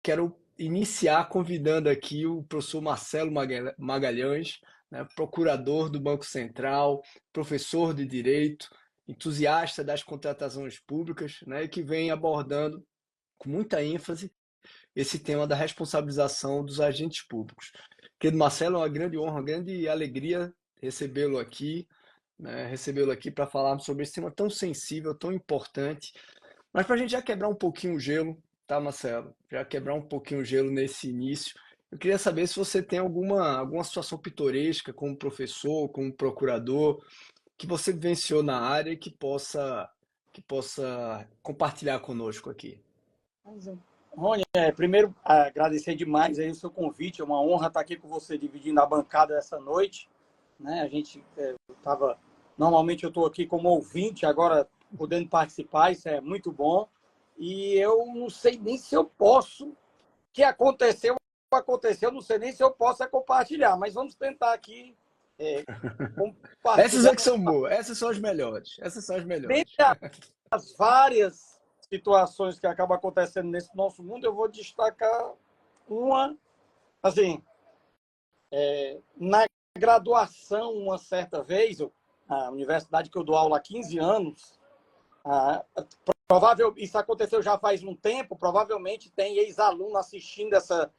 quero iniciar convidando aqui o professor Marcelo Magalhães, né, procurador do Banco Central, professor de Direito, entusiasta das contratações públicas, né, e que vem abordando com muita ênfase esse tema da responsabilização dos agentes públicos. Querido Marcelo, é uma grande honra, uma grande alegria recebê-lo aqui, né, recebê-lo aqui para falarmos sobre esse tema tão sensível, tão importante. Mas para a gente já quebrar um pouquinho o gelo, tá, Marcelo? Já quebrar um pouquinho o gelo nesse início, eu queria saber se você tem alguma situação pitoresca como professor, como procurador, que você vivenciou na área e que possa compartilhar conosco aqui. Mas, Rony, primeiro agradecer demais aí o seu convite, é uma honra estar aqui com você dividindo a bancada essa noite, né? A gente normalmente eu estou aqui como ouvinte, agora podendo participar, isso é muito bom. E eu não sei nem se eu posso, o que aconteceu, não sei nem se eu posso compartilhar, mas vamos tentar aqui Essas é compartilhar. que são boas, essas são as melhores, essas são as melhores. Dentre as várias situações que acabam acontecendo nesse nosso mundo, eu vou destacar uma, assim, na graduação, uma certa vez, a universidade que eu dou aula há 15 anos, isso aconteceu já faz um tempo, provavelmente tem ex-aluno assistindo essa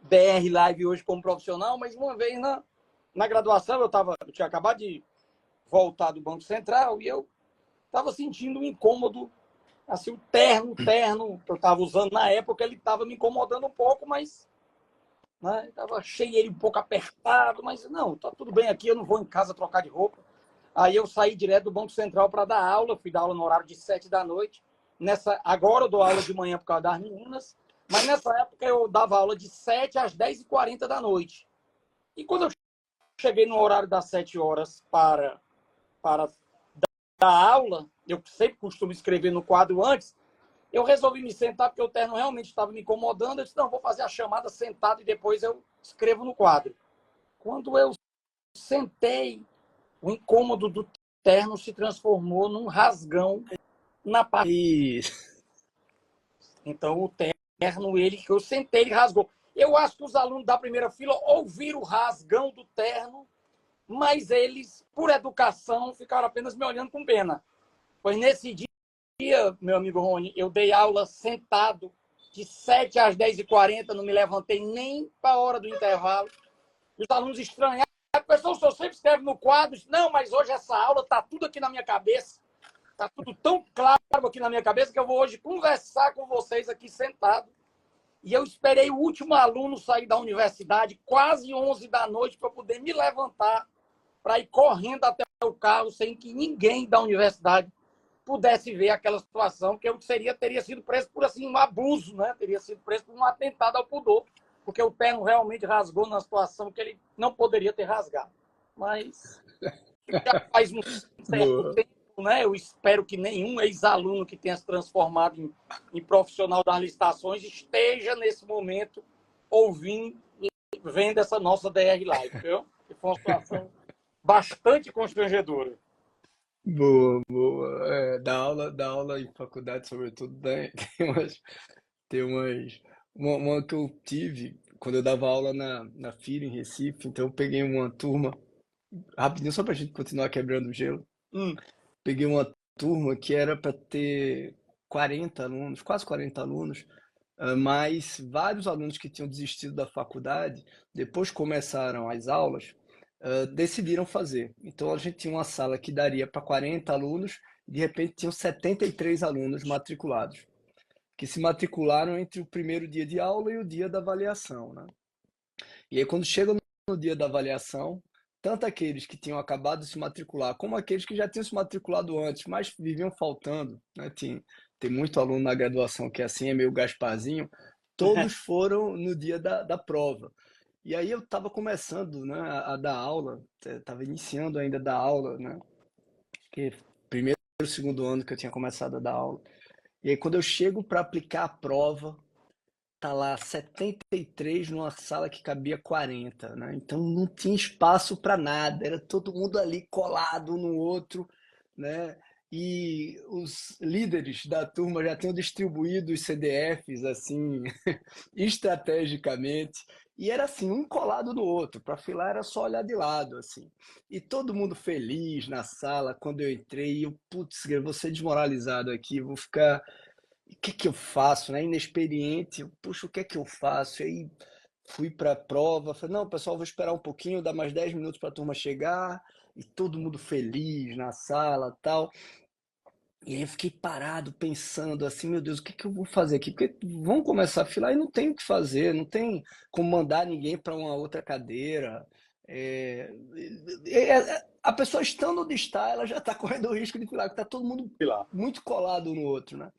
DR Live hoje como profissional, mas uma vez na graduação eu tinha acabado de voltar do Banco Central e eu estava sentindo um incômodo, assim, o terno que eu estava usando na época, ele estava me incomodando um pouco, mas né, achei ele um pouco apertado, mas não, tá tudo bem aqui, eu não vou em casa trocar de roupa. Aí eu saí direto do Banco Central para dar aula, fui dar aula no horário de 7 da noite. Agora eu dou aula de manhã por causa das meninas, mas nessa época eu dava aula de 7 às 10h40 da noite. E quando eu cheguei no horário das 7 horas para dar aula, eu sempre costumo escrever no quadro antes, eu resolvi me sentar porque o terno realmente estava me incomodando. Eu disse, não, vou fazer a chamada sentado e depois eu escrevo no quadro. Quando eu sentei, o incômodo do terno se transformou num rasgão na parte. Isso. Então, o terno, que eu sentei, ele rasgou. Eu acho que os alunos da primeira fila ouviram o rasgão do terno, mas eles, por educação, ficaram apenas me olhando com pena. Pois nesse dia, meu amigo Rony, eu dei aula sentado de 7 às 10h40, não me levantei nem para a hora do intervalo. Os alunos estranharam. Professor, o senhor sempre escreve no quadro. Não, mas hoje essa aula está tudo aqui na minha cabeça. Está tudo tão claro aqui na minha cabeça que eu vou hoje conversar com vocês aqui sentado. E eu esperei o último aluno sair da universidade, quase 11 da noite, para poder me levantar, para ir correndo até o carro, sem que ninguém da universidade pudesse ver aquela situação, que eu teria sido preso por assim, um abuso, né? Teria sido preso por um atentado ao pudor, porque o terno realmente rasgou numa situação que ele não poderia ter rasgado. Mas já faz um certo Boa. tempo, né? Eu espero que nenhum ex-aluno que tenha se transformado em profissional das licitações esteja nesse momento ouvindo, vendo essa nossa DR Live, viu? Que foi uma situação bastante constrangedora. Boa, boa. Dar aula em faculdade, sobretudo, né? Tem umas. Uma que eu tive quando eu dava aula na FIR, em Recife, então eu peguei uma turma, rapidinho, só pra gente continuar quebrando o gelo. Hum. Peguei uma turma que era para ter 40 alunos, quase 40 alunos, mas vários alunos que tinham desistido da faculdade, depois que começaram as aulas, decidiram fazer. Então a gente tinha uma sala que daria para 40 alunos, e de repente tinham 73 alunos matriculados, que se matricularam entre o primeiro dia de aula e o dia da avaliação, né? E aí quando chega no dia da avaliação, tanto aqueles que tinham acabado de se matricular, como aqueles que já tinham se matriculado antes, mas viviam faltando, né? Tem muito aluno na graduação que é assim, é meio Gasparzinho, todos foram no dia da prova. E aí eu estava começando, né, a dar aula, estava iniciando ainda a dar aula, né, que primeiro ou segundo ano que eu tinha começado a dar aula. E aí quando eu chego para aplicar a prova, tá lá 73 numa sala que cabia 40, né? Então não tinha espaço para nada, era todo mundo ali colado no outro, né? e os líderes da turma já tinham distribuído os CDFs assim estrategicamente, e era assim, um colado no outro, para filar era só olhar de lado assim. E todo mundo feliz na sala quando eu entrei, e eu, putz, eu vou ser desmoralizado aqui, vou ficar, o que que eu faço, né? Inexperiente, puxa, o que é que eu faço? E aí fui para a prova, falei, não, pessoal, vou esperar um pouquinho, dar mais 10 minutos para a turma chegar, e todo mundo feliz na sala, tal. E aí eu fiquei parado pensando assim, meu Deus, o que que eu vou fazer aqui? Porque vão começar a filar e não tem o que fazer, não tem como mandar ninguém para uma outra cadeira. É, a pessoa estando onde está, ela já está correndo o risco de filar, porque está todo mundo Sei lá. muito colado um no outro, né?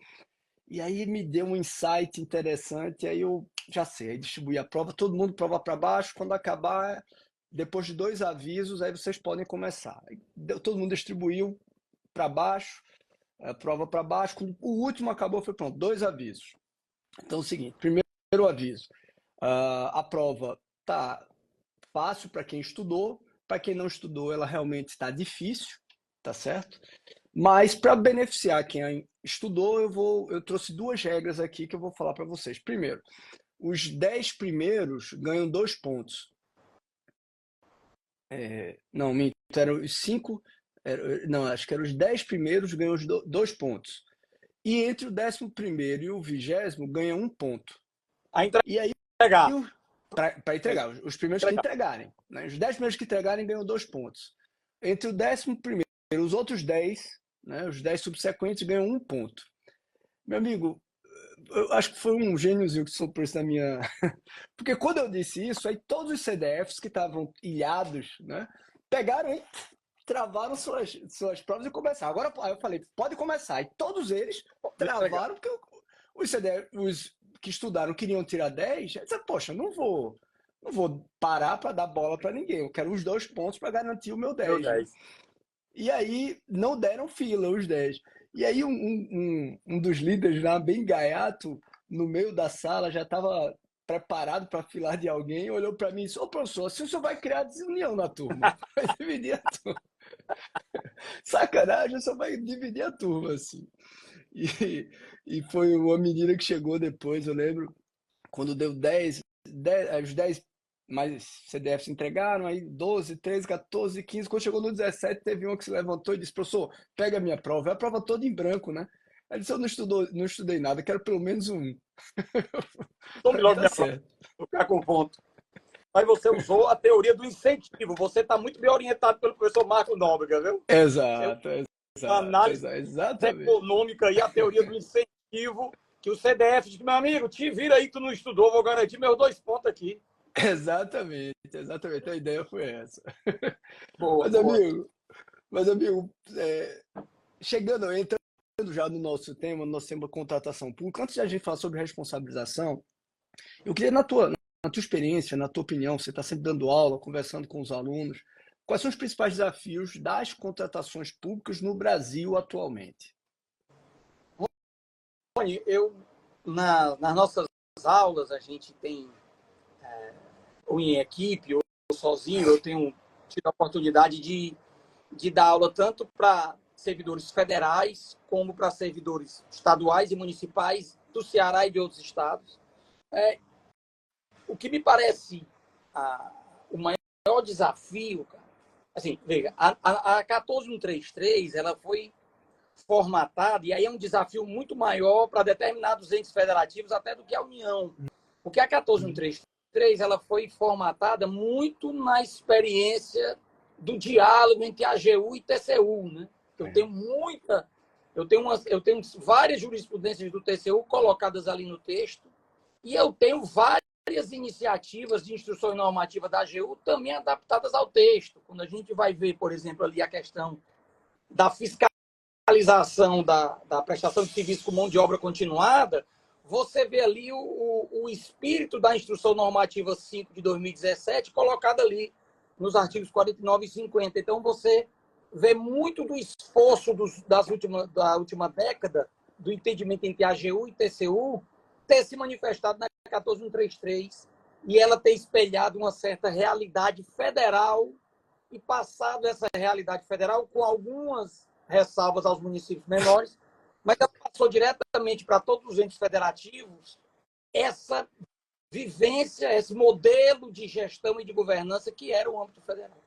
E aí me deu um insight interessante, aí eu já sei, aí distribuí a prova, todo mundo prova para baixo, quando acabar, depois de 2 avisos, aí vocês podem começar. Todo mundo distribuiu para baixo, a prova para baixo, quando o último acabou, foi pronto, 2 avisos. Então é o seguinte, primeiro aviso, a prova tá fácil para quem estudou, para quem não estudou, ela realmente está difícil, tá certo? Mas para beneficiar quem estudou, eu trouxe 2 regras aqui que eu vou falar para vocês. Primeiro, os 10 primeiros ganham 2 pontos. Não, minto, eram os 5. Não, acho que eram os 10 primeiros ganham os 2 pontos. E entre o 11º e o 20º ganha 1 ponto. A E aí, entregar. para entregar, os primeiros que entregarem, né? Os 10 primeiros que entregarem ganham 2 pontos. Entre o 11º e os outros 10, né? Os 10 subsequentes ganham 1 ponto. Meu amigo, eu acho que foi um gêniozinho que soprou isso na minha. Porque quando eu disse isso, aí todos os CDFs que estavam ilhados, né? Pegaram e travaram suas provas e começaram. Agora aí eu falei, pode começar. E todos eles travaram, porque os CDFs, os que estudaram queriam tirar 10. Eu disse, poxa, não vou parar para dar bola para ninguém. Eu quero os 2 pontos para garantir o meu Meu 10, né? 10. E aí não deram fila os 10. E aí um dos líderes lá, bem gaiato, no meio da sala, já estava preparado para filar de alguém, olhou para mim e disse, ô professor, assim o senhor vai criar desunião na turma. Vai dividir a turma. Sacanagem, só vai dividir a turma, assim. E, e foi uma menina que chegou depois, eu lembro, quando deu 10 os 10 mais CDFs se entregaram, aí 12, 13, 14, 15. Quando chegou no 17, teve uma que se levantou e disse, professor, pega a minha prova. É a prova toda em branco, né? Ele disse, eu não estudei nada, quero pelo menos um. Tome logo Tá minha prova. certo. Vou ficar com ponto. Mas você usou a teoria do incentivo. Você está muito bem orientado pelo professor Marco Nóbrega, viu? Você Exato, uma exato, análise exato, exatamente. econômica e a teoria do incentivo que o CDF diz, meu amigo, te vira aí, tu não estudou, vou garantir meus 2 pontos aqui. Exatamente, exatamente. A ideia foi essa. Boa, Mas, boa. amigo, mas, amigo, entrando já no nosso tema, no nosso tema contratação pública, antes de a gente falar sobre responsabilização, eu queria, na tua experiência, na tua opinião, você está sempre dando aula, conversando com os alunos, quais são os principais desafios das contratações públicas no Brasil atualmente? Nas nossas aulas, a gente tem, ou em equipe, ou sozinho, eu tenho tido a oportunidade de dar aula tanto para servidores federais, como para servidores estaduais e municipais do Ceará e de outros estados. O que me parece o maior desafio, cara, assim, veja, a 14133, ela foi formatada, e aí é um desafio muito maior para determinados entes federativos até do que a União. Porque a 14133, ela foi formatada muito na experiência do diálogo entre AGU e TCU, né? Eu tenho várias jurisprudências do TCU colocadas ali no texto, e eu tenho várias iniciativas de instrução normativa da AGU também adaptadas ao texto. Quando a gente vai ver, por exemplo, ali a questão da fiscalização da prestação de serviço com mão de obra continuada, você vê ali o espírito da Instrução Normativa 5 de 2017 colocado ali nos artigos 49 e 50. Então, você vê muito do esforço da última década, do entendimento entre AGU e TCU, ter se manifestado na 14133 e ela ter espelhado uma certa realidade federal e passado essa realidade federal com algumas ressalvas aos municípios menores, mas ela passou diretamente para todos os entes federativos essa vivência, esse modelo de gestão e de governança que era o âmbito federal.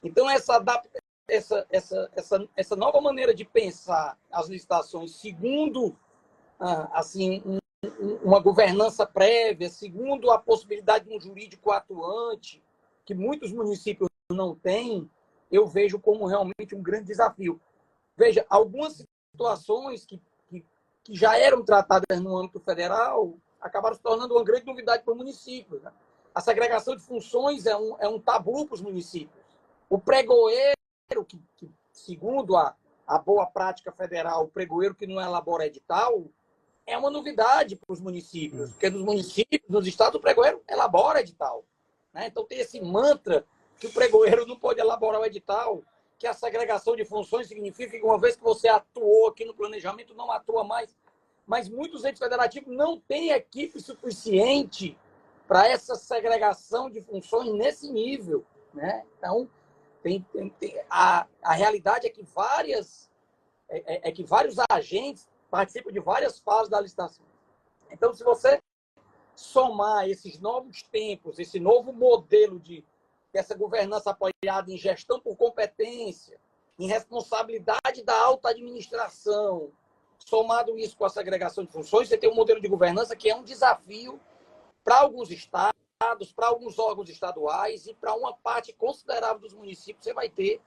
Então, essa nova maneira de pensar as licitações segundo assim, uma governança prévia, segundo a possibilidade de um jurídico atuante, que muitos municípios não têm, eu vejo como realmente um grande desafio. Veja, algumas situações que já eram tratadas no âmbito federal acabaram se tornando uma grande novidade para o município. Né? A segregação de funções é um tabu para os municípios. O pregoeiro, que segundo a boa prática federal, o pregoeiro que não elabora edital, é uma novidade para os municípios, porque nos municípios, nos estados, o pregoeiro elabora edital. Né? Então tem esse mantra que o pregoeiro não pode elaborar o edital, que a segregação de funções significa que uma vez que você atuou aqui no planejamento, não atua mais. Mas muitos entes federativos não têm equipe suficiente para essa segregação de funções nesse nível. Né? Então, a realidade é que vários agentes participam de várias fases da licitação. Então, se você somar esses novos tempos, esse novo modelo dessa governança apoiada em gestão por competência, em responsabilidade da alta administração, somado isso com a segregação de funções, você tem um modelo de governança que é um desafio para alguns estados, para alguns órgãos estaduais e para uma parte considerável dos municípios. Você vai ter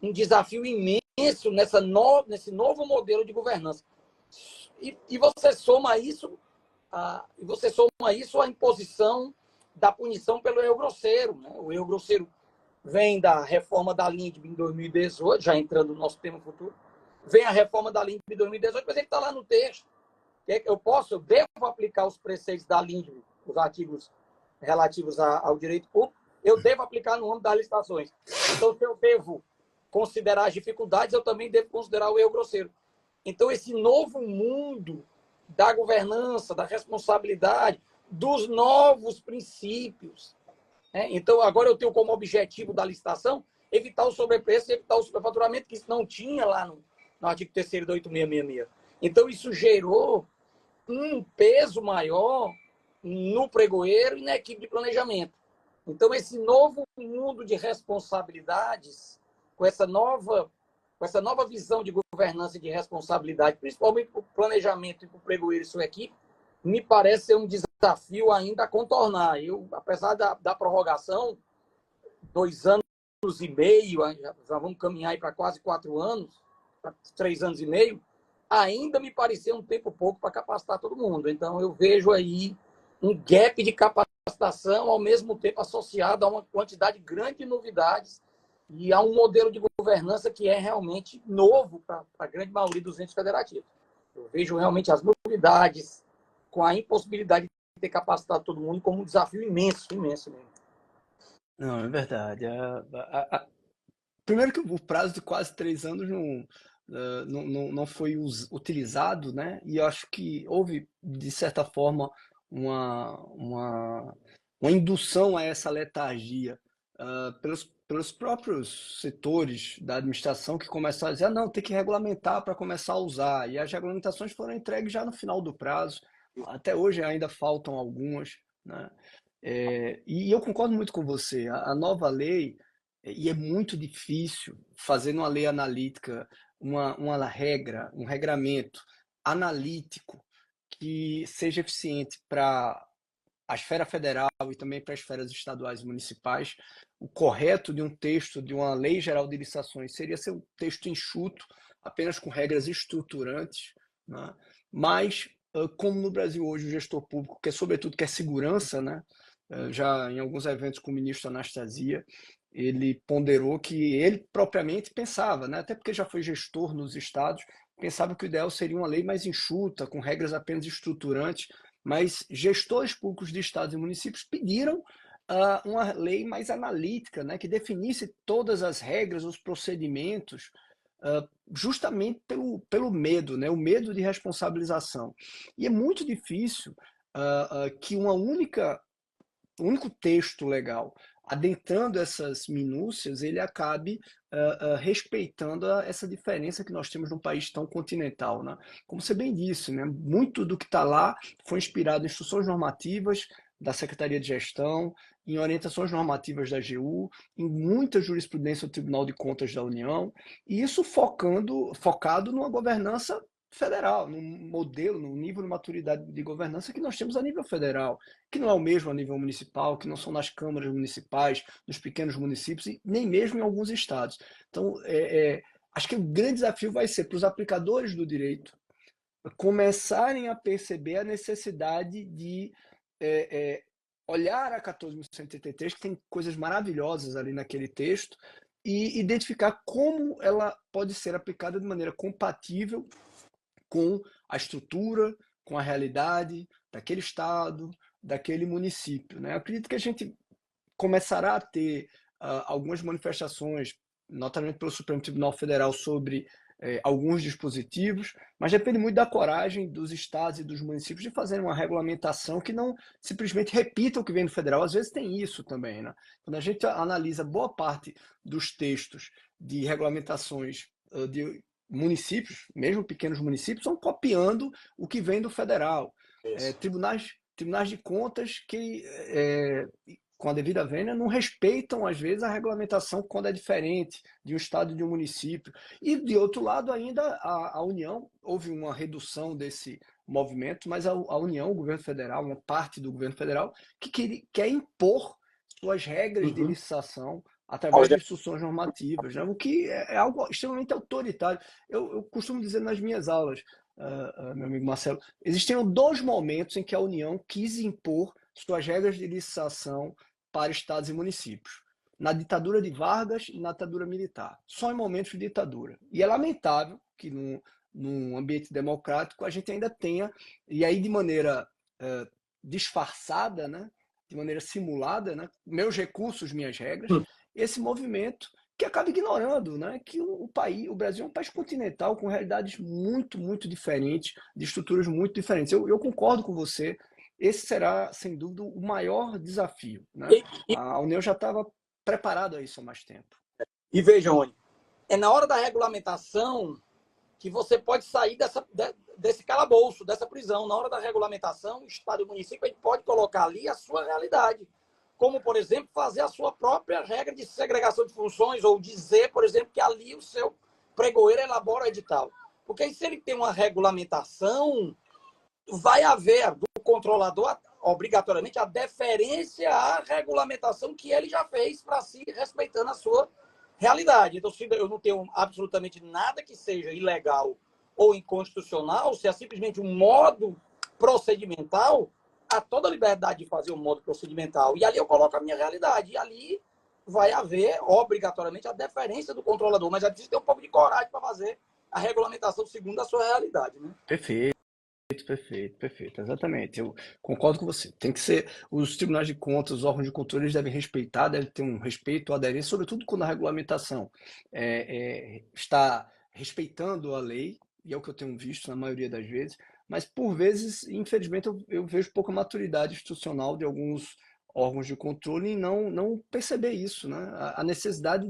um desafio imenso nesse novo modelo de governança. E você soma isso à imposição da punição pelo erro grosseiro. Né? O erro grosseiro vem da reforma da LINDB em 2018, já entrando no nosso tema futuro, vem a reforma da LINDB em 2018, mas ele está lá no texto. Eu devo aplicar os preceitos da LINDB, os artigos relativos ao direito público, eu devo aplicar no âmbito das licitações. Então, se eu devo considerar as dificuldades, eu também devo considerar o erro grosseiro. Então, esse novo mundo da governança, da responsabilidade, dos novos princípios. Né? Então, agora eu tenho como objetivo da licitação evitar o sobrepreço e evitar o superfaturamento, que isso não tinha lá no artigo 3º da 8666. Então, isso gerou um peso maior no pregoeiro e na equipe de planejamento. Então, esse novo mundo de responsabilidades, com essa nova visão de governança e de responsabilidade, principalmente para o planejamento e para o pregoeiro e sua equipe, me parece ser um desafio ainda a contornar. Apesar da prorrogação, 2 anos e meio, já vamos caminhar aí para quase 4 anos, 3 anos e meio, ainda me parecia um tempo pouco para capacitar todo mundo. Então, eu vejo aí um gap de capacitação, ao mesmo tempo associado a uma quantidade grande de novidades e a um modelo de governança que é realmente novo para a grande maioria dos entes federativos. Eu vejo realmente as novidades com a impossibilidade de ter capacitado todo mundo como um desafio imenso, imenso mesmo. Não, é verdade. Primeiro que o prazo de quase 3 anos não foi utilizado, né? E eu acho que houve, de certa forma, uma indução a essa letargia pelos próprios setores da administração que começaram a dizer, não, tem que regulamentar para começar a usar. E as regulamentações foram entregues já no final do prazo. Até hoje ainda faltam algumas, né? E eu concordo muito com você. A nova lei, e é muito difícil fazer numa lei analítica uma regra, um regramento analítico que seja eficiente para a esfera federal e também para as esferas estaduais e municipais. O correto de um texto de uma lei geral de licitações seria ser um texto enxuto, apenas com regras estruturantes, né? Mas, como no Brasil hoje o gestor público quer, sobretudo, quer segurança, né? Já em alguns eventos com o ministro Anastasia, ele ponderou que ele propriamente pensava, né? Até porque já foi gestor nos estados, pensava que o ideal seria uma lei mais enxuta, com regras apenas estruturantes, mas gestores públicos de estados e municípios pediram uma lei mais analítica, né, que definisse todas as regras, os procedimentos, justamente pelo medo, né, o medo de responsabilização. E é muito difícil que um único texto legal adentrando essas minúcias, ele acabe respeitando essa diferença que nós temos num país tão continental, né? Como você bem disse, né? Muito do que está lá foi inspirado em instruções normativas da Secretaria de Gestão, em orientações normativas da AGU, em muita jurisprudência do Tribunal de Contas da União, e isso focado numa governança federal, num modelo, num nível de maturidade de governança que nós temos a nível federal, que não é o mesmo a nível municipal, que não são nas câmaras municipais, nos pequenos municípios e nem mesmo em alguns estados. Então, acho que o grande desafio vai ser para os aplicadores do direito começarem a perceber a necessidade de olhar a 14.183, que tem coisas maravilhosas ali naquele texto, e identificar como ela pode ser aplicada de maneira compatível com a estrutura, com a realidade daquele estado, daquele município, né? Eu acredito que a gente começará a ter algumas manifestações, notadamente pelo Supremo Tribunal Federal, sobre alguns dispositivos, mas depende muito da coragem dos estados e dos municípios de fazerem uma regulamentação que não simplesmente repita o que vem do federal. Às vezes tem isso também, né? Quando a gente analisa boa parte dos textos de regulamentações de municípios, mesmo pequenos municípios, estão copiando o que vem do federal. Tribunais de contas que, com a devida vênia, não respeitam, às vezes, a regulamentação quando é diferente de um estado e de um município. E, de outro lado, ainda a União, houve uma redução desse movimento, mas a União, o governo federal, uma parte do governo federal, que quer impor suas regras de licitação através de instruções normativas, né? O que é algo extremamente autoritário. Eu costumo dizer nas minhas aulas, meu amigo Marcelo, existiram 2 momentos em que a União quis impor suas regras de licitação para estados e municípios. Na ditadura de Vargas e na ditadura militar. Só em momentos de ditadura. E é lamentável que num ambiente democrático a gente ainda tenha, e aí de maneira disfarçada, né? De maneira simulada, né? Meus recursos, minhas regras, esse movimento que acaba ignorando, né, que o Brasil é um país continental com realidades muito, muito diferentes, de estruturas muito diferentes. Eu concordo com você, esse será, sem dúvida, o maior desafio, né? A União já estava preparada a isso há mais tempo. E veja, Rony, é na hora da regulamentação que você pode sair desse calabouço, dessa prisão. Na hora da regulamentação, o Estado e o município, a gente pode colocar ali a sua realidade. Como, por exemplo, fazer a sua própria regra de segregação de funções, ou dizer, por exemplo, que ali o seu pregoeiro elabora o edital. Porque aí, se ele tem uma regulamentação, vai haver do controlador, obrigatoriamente, a deferência à regulamentação que ele já fez para si, respeitando a sua realidade. Então, se eu não tenho absolutamente nada que seja ilegal ou inconstitucional, se é simplesmente um modo procedimental, há toda a liberdade de fazer um modo procedimental. E ali eu coloco a minha realidade. E ali vai haver, obrigatoriamente, a deferência do controlador. Mas é preciso ter um pouco de coragem para fazer a regulamentação segundo a sua realidade, né? Perfeito, exatamente. Eu concordo com você. Tem que ser, os tribunais de contas, os órgãos de controle, eles devem respeitar, devem ter um respeito, aderência, sobretudo quando a regulamentação está respeitando a lei, e é o que eu tenho visto na maioria das vezes, mas por vezes, infelizmente, eu vejo pouca maturidade institucional de alguns órgãos de controle em não perceber isso, né? A necessidade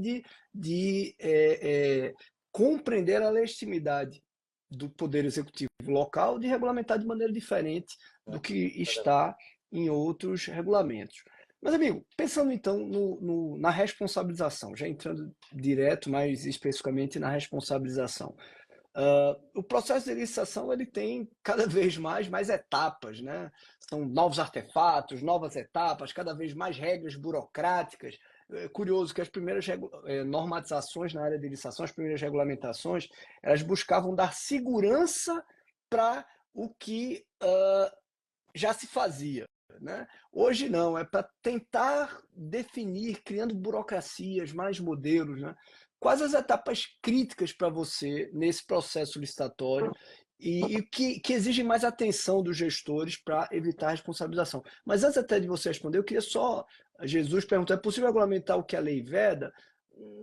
de compreender a legitimidade do Poder Executivo local de regulamentar de maneira diferente do que está em outros regulamentos. Mas, amigo, pensando então na responsabilização, já entrando direto, mais especificamente na responsabilização. O processo de licitação ele tem cada vez mais etapas, né? São novos artefatos, novas etapas, cada vez mais regras burocráticas. É curioso que as primeiras normatizações na área de licitação, as primeiras regulamentações, elas buscavam dar segurança para o que já se fazia, né? Hoje não, é para tentar definir, criando burocracias, mais modelos, né? Quais as etapas críticas para você nesse processo licitatório e que exigem mais atenção dos gestores para evitar a responsabilização. Mas antes até de você responder, eu queria só, Jesus perguntou, é possível regulamentar o que a lei veda?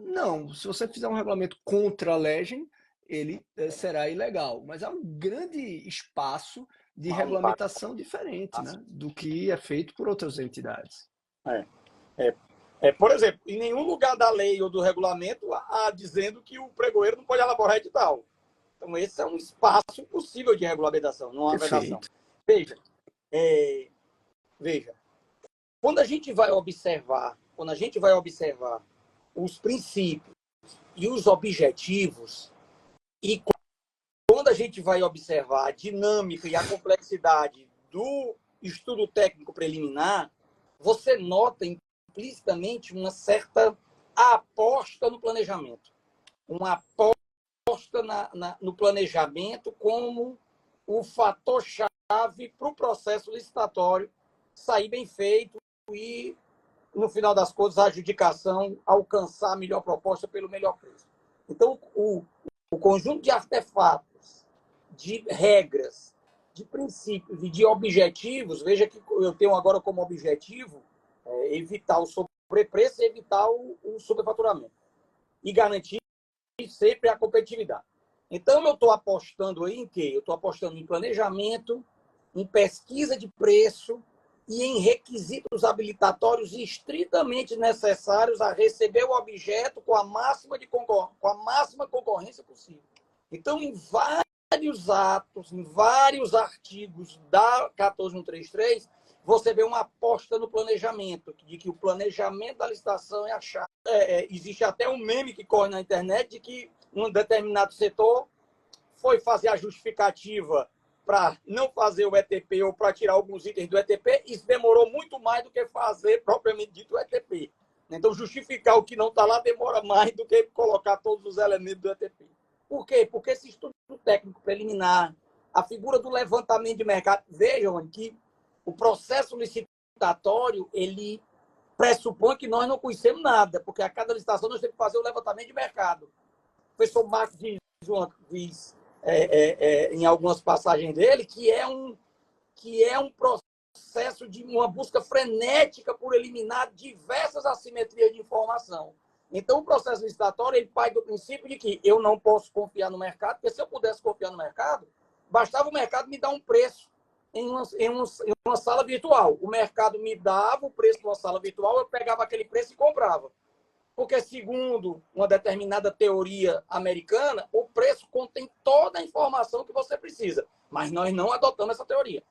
Não, se você fizer um regulamento contra a legem, ele será ilegal, mas há um grande espaço de regulamentação diferente, né, do que é feito por outras entidades. Por exemplo, em nenhum lugar da lei ou do regulamento há dizendo que o pregoeiro não pode elaborar edital. Então, esse é um espaço possível de regulamentação, não há vedação. Perfeito. Veja, quando a gente vai observar os princípios e os objetivos, e quando a gente vai observar a dinâmica e a complexidade do estudo técnico preliminar, você nota implicitamente uma certa aposta no planejamento. Uma aposta no planejamento como o fator-chave para o processo licitatório sair bem feito e, no final das contas, a adjudicação alcançar a melhor proposta pelo melhor preço. Então, o conjunto de artefatos, de regras, de princípios e de objetivos, veja que eu tenho agora como objetivo evitar o sobrepreço e evitar o superfaturamento. E garantir sempre a competitividade. Então, eu estou apostando aí em quê? Eu estou apostando em planejamento, em pesquisa de preço e em requisitos habilitatórios estritamente necessários a receber o objeto com a máxima concorrência possível. Então, em vários atos, em vários artigos da 14133, você vê uma aposta no planejamento, de que o planejamento da licitação é a chave. Existe até um meme que corre na internet de que um determinado setor foi fazer a justificativa para não fazer o ETP ou para tirar alguns itens do ETP, isso demorou muito mais do que fazer propriamente dito o ETP. Então, justificar o que não está lá demora mais do que colocar todos os elementos do ETP. Por quê? Porque esse estudo técnico preliminar, a figura do levantamento de mercado, vejam que o processo licitatório, ele pressupõe que nós não conhecemos nada, porque a cada licitação nós temos que fazer o levantamento de mercado. O professor Marcos diz em algumas passagens dele que é um processo de uma busca frenética por eliminar diversas assimetrias de informação. Então, o processo licitatório ele parte do princípio de que eu não posso confiar no mercado, porque se eu pudesse confiar no mercado, bastava o mercado me dar um preço em uma sala virtual. O mercado me dava o preço de uma sala virtual, eu pegava aquele preço e comprava. Porque, segundo uma determinada teoria americana, o preço contém toda a informação que você precisa. Mas nós não adotamos essa teoria.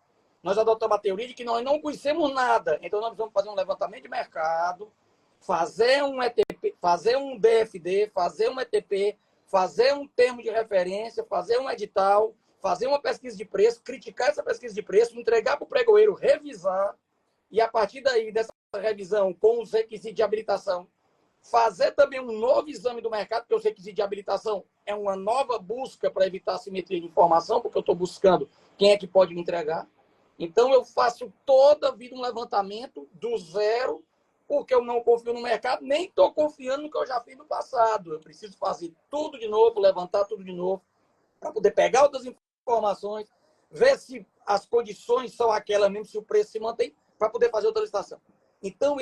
Nós adotamos a teoria de que nós não conhecemos nada. Então, nós precisamos fazer um levantamento de mercado, fazer um ETP, fazer um DFD, fazer um ETP, fazer um termo de referência, fazer um edital, fazer uma pesquisa de preço, criticar essa pesquisa de preço, entregar para o pregoeiro revisar e, a partir daí, dessa revisão com os requisitos de habilitação, fazer também um novo exame do mercado, porque os requisitos de habilitação é uma nova busca para evitar assimetria de informação, porque eu estou buscando quem é que pode me entregar. Então, eu faço toda a vida um levantamento do zero, porque eu não confio no mercado, nem estou confiando no que eu já fiz no passado. Eu preciso fazer tudo de novo, levantar tudo de novo, para poder pegar outras informações, ver se as condições são aquelas mesmo, se o preço se mantém, para poder fazer outra licitação. Então,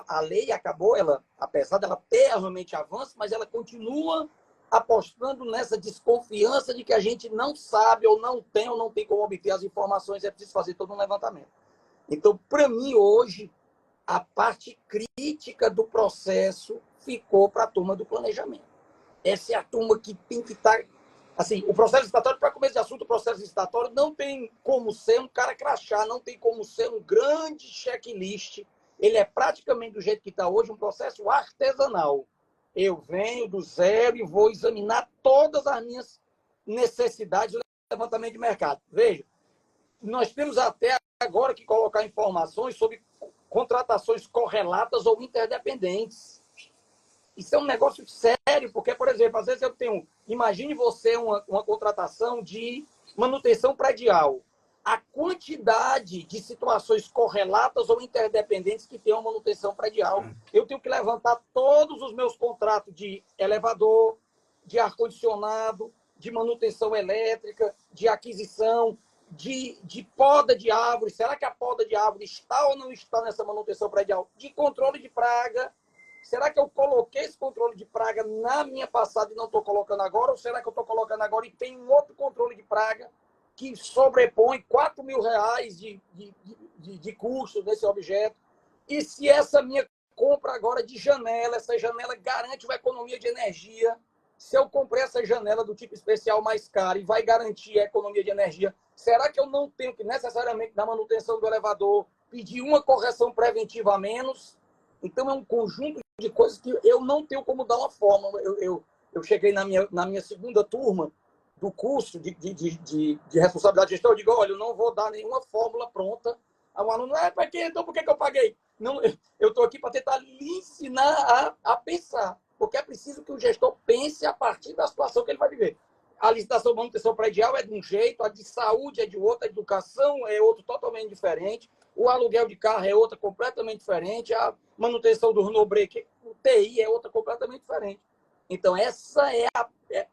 a lei acabou, apesar dela ter realmente avanço, mas ela continua apostando nessa desconfiança de que a gente não sabe, ou não tem como obter as informações, é preciso fazer todo um levantamento. Então, para mim, hoje, a parte crítica do processo ficou para a turma do planejamento. Essa é a turma que tem que estar... Assim, o processo licitatório, para começo de assunto, o processo licitatório não tem como ser um cara crachá, não tem como ser um grande checklist. Ele é praticamente do jeito que está hoje, um processo artesanal. Eu venho do zero e vou examinar todas as minhas necessidades do levantamento de mercado. Veja, nós temos até agora que colocar informações sobre contratações correlatas ou interdependentes. Isso é um negócio sério, porque, por exemplo, às vezes eu tenho... Imagine você uma contratação de manutenção predial. A quantidade de situações correlatas ou interdependentes que tem uma manutenção predial. Eu tenho que levantar todos os meus contratos de elevador, de ar-condicionado, de manutenção elétrica, de aquisição, de poda de árvore. Será que a poda de árvore está ou não está nessa manutenção predial? De controle de praga. Será que eu coloquei esse controle de praga na minha passada e não estou colocando agora? Ou será que eu estou colocando agora e tem um outro controle de praga que sobrepõe R$ 4.000 de custo desse objeto? E se essa minha compra agora de janela, essa janela garante uma economia de energia. Se eu comprei essa janela do tipo especial mais cara e vai garantir a economia de energia, será que eu não tenho que necessariamente, na manutenção do elevador, pedir uma correção preventiva a menos? Então, é um conjunto de coisas que eu não tenho como dar uma fórmula. Eu cheguei na minha segunda turma do curso de responsabilidade de gestão, eu digo, olha, eu não vou dar nenhuma fórmula pronta. Aí o aluno, para quê? Então por que eu paguei? Não, eu estou aqui para tentar lhe ensinar a pensar, porque é preciso que o gestor pense a partir da situação que ele vai viver. A licitação de manutenção predial é de um jeito, a de saúde é de outro, a educação é outro totalmente diferente, o aluguel de carro é outra completamente diferente, a manutenção do no-break, o TI é outra completamente diferente. Então, essa é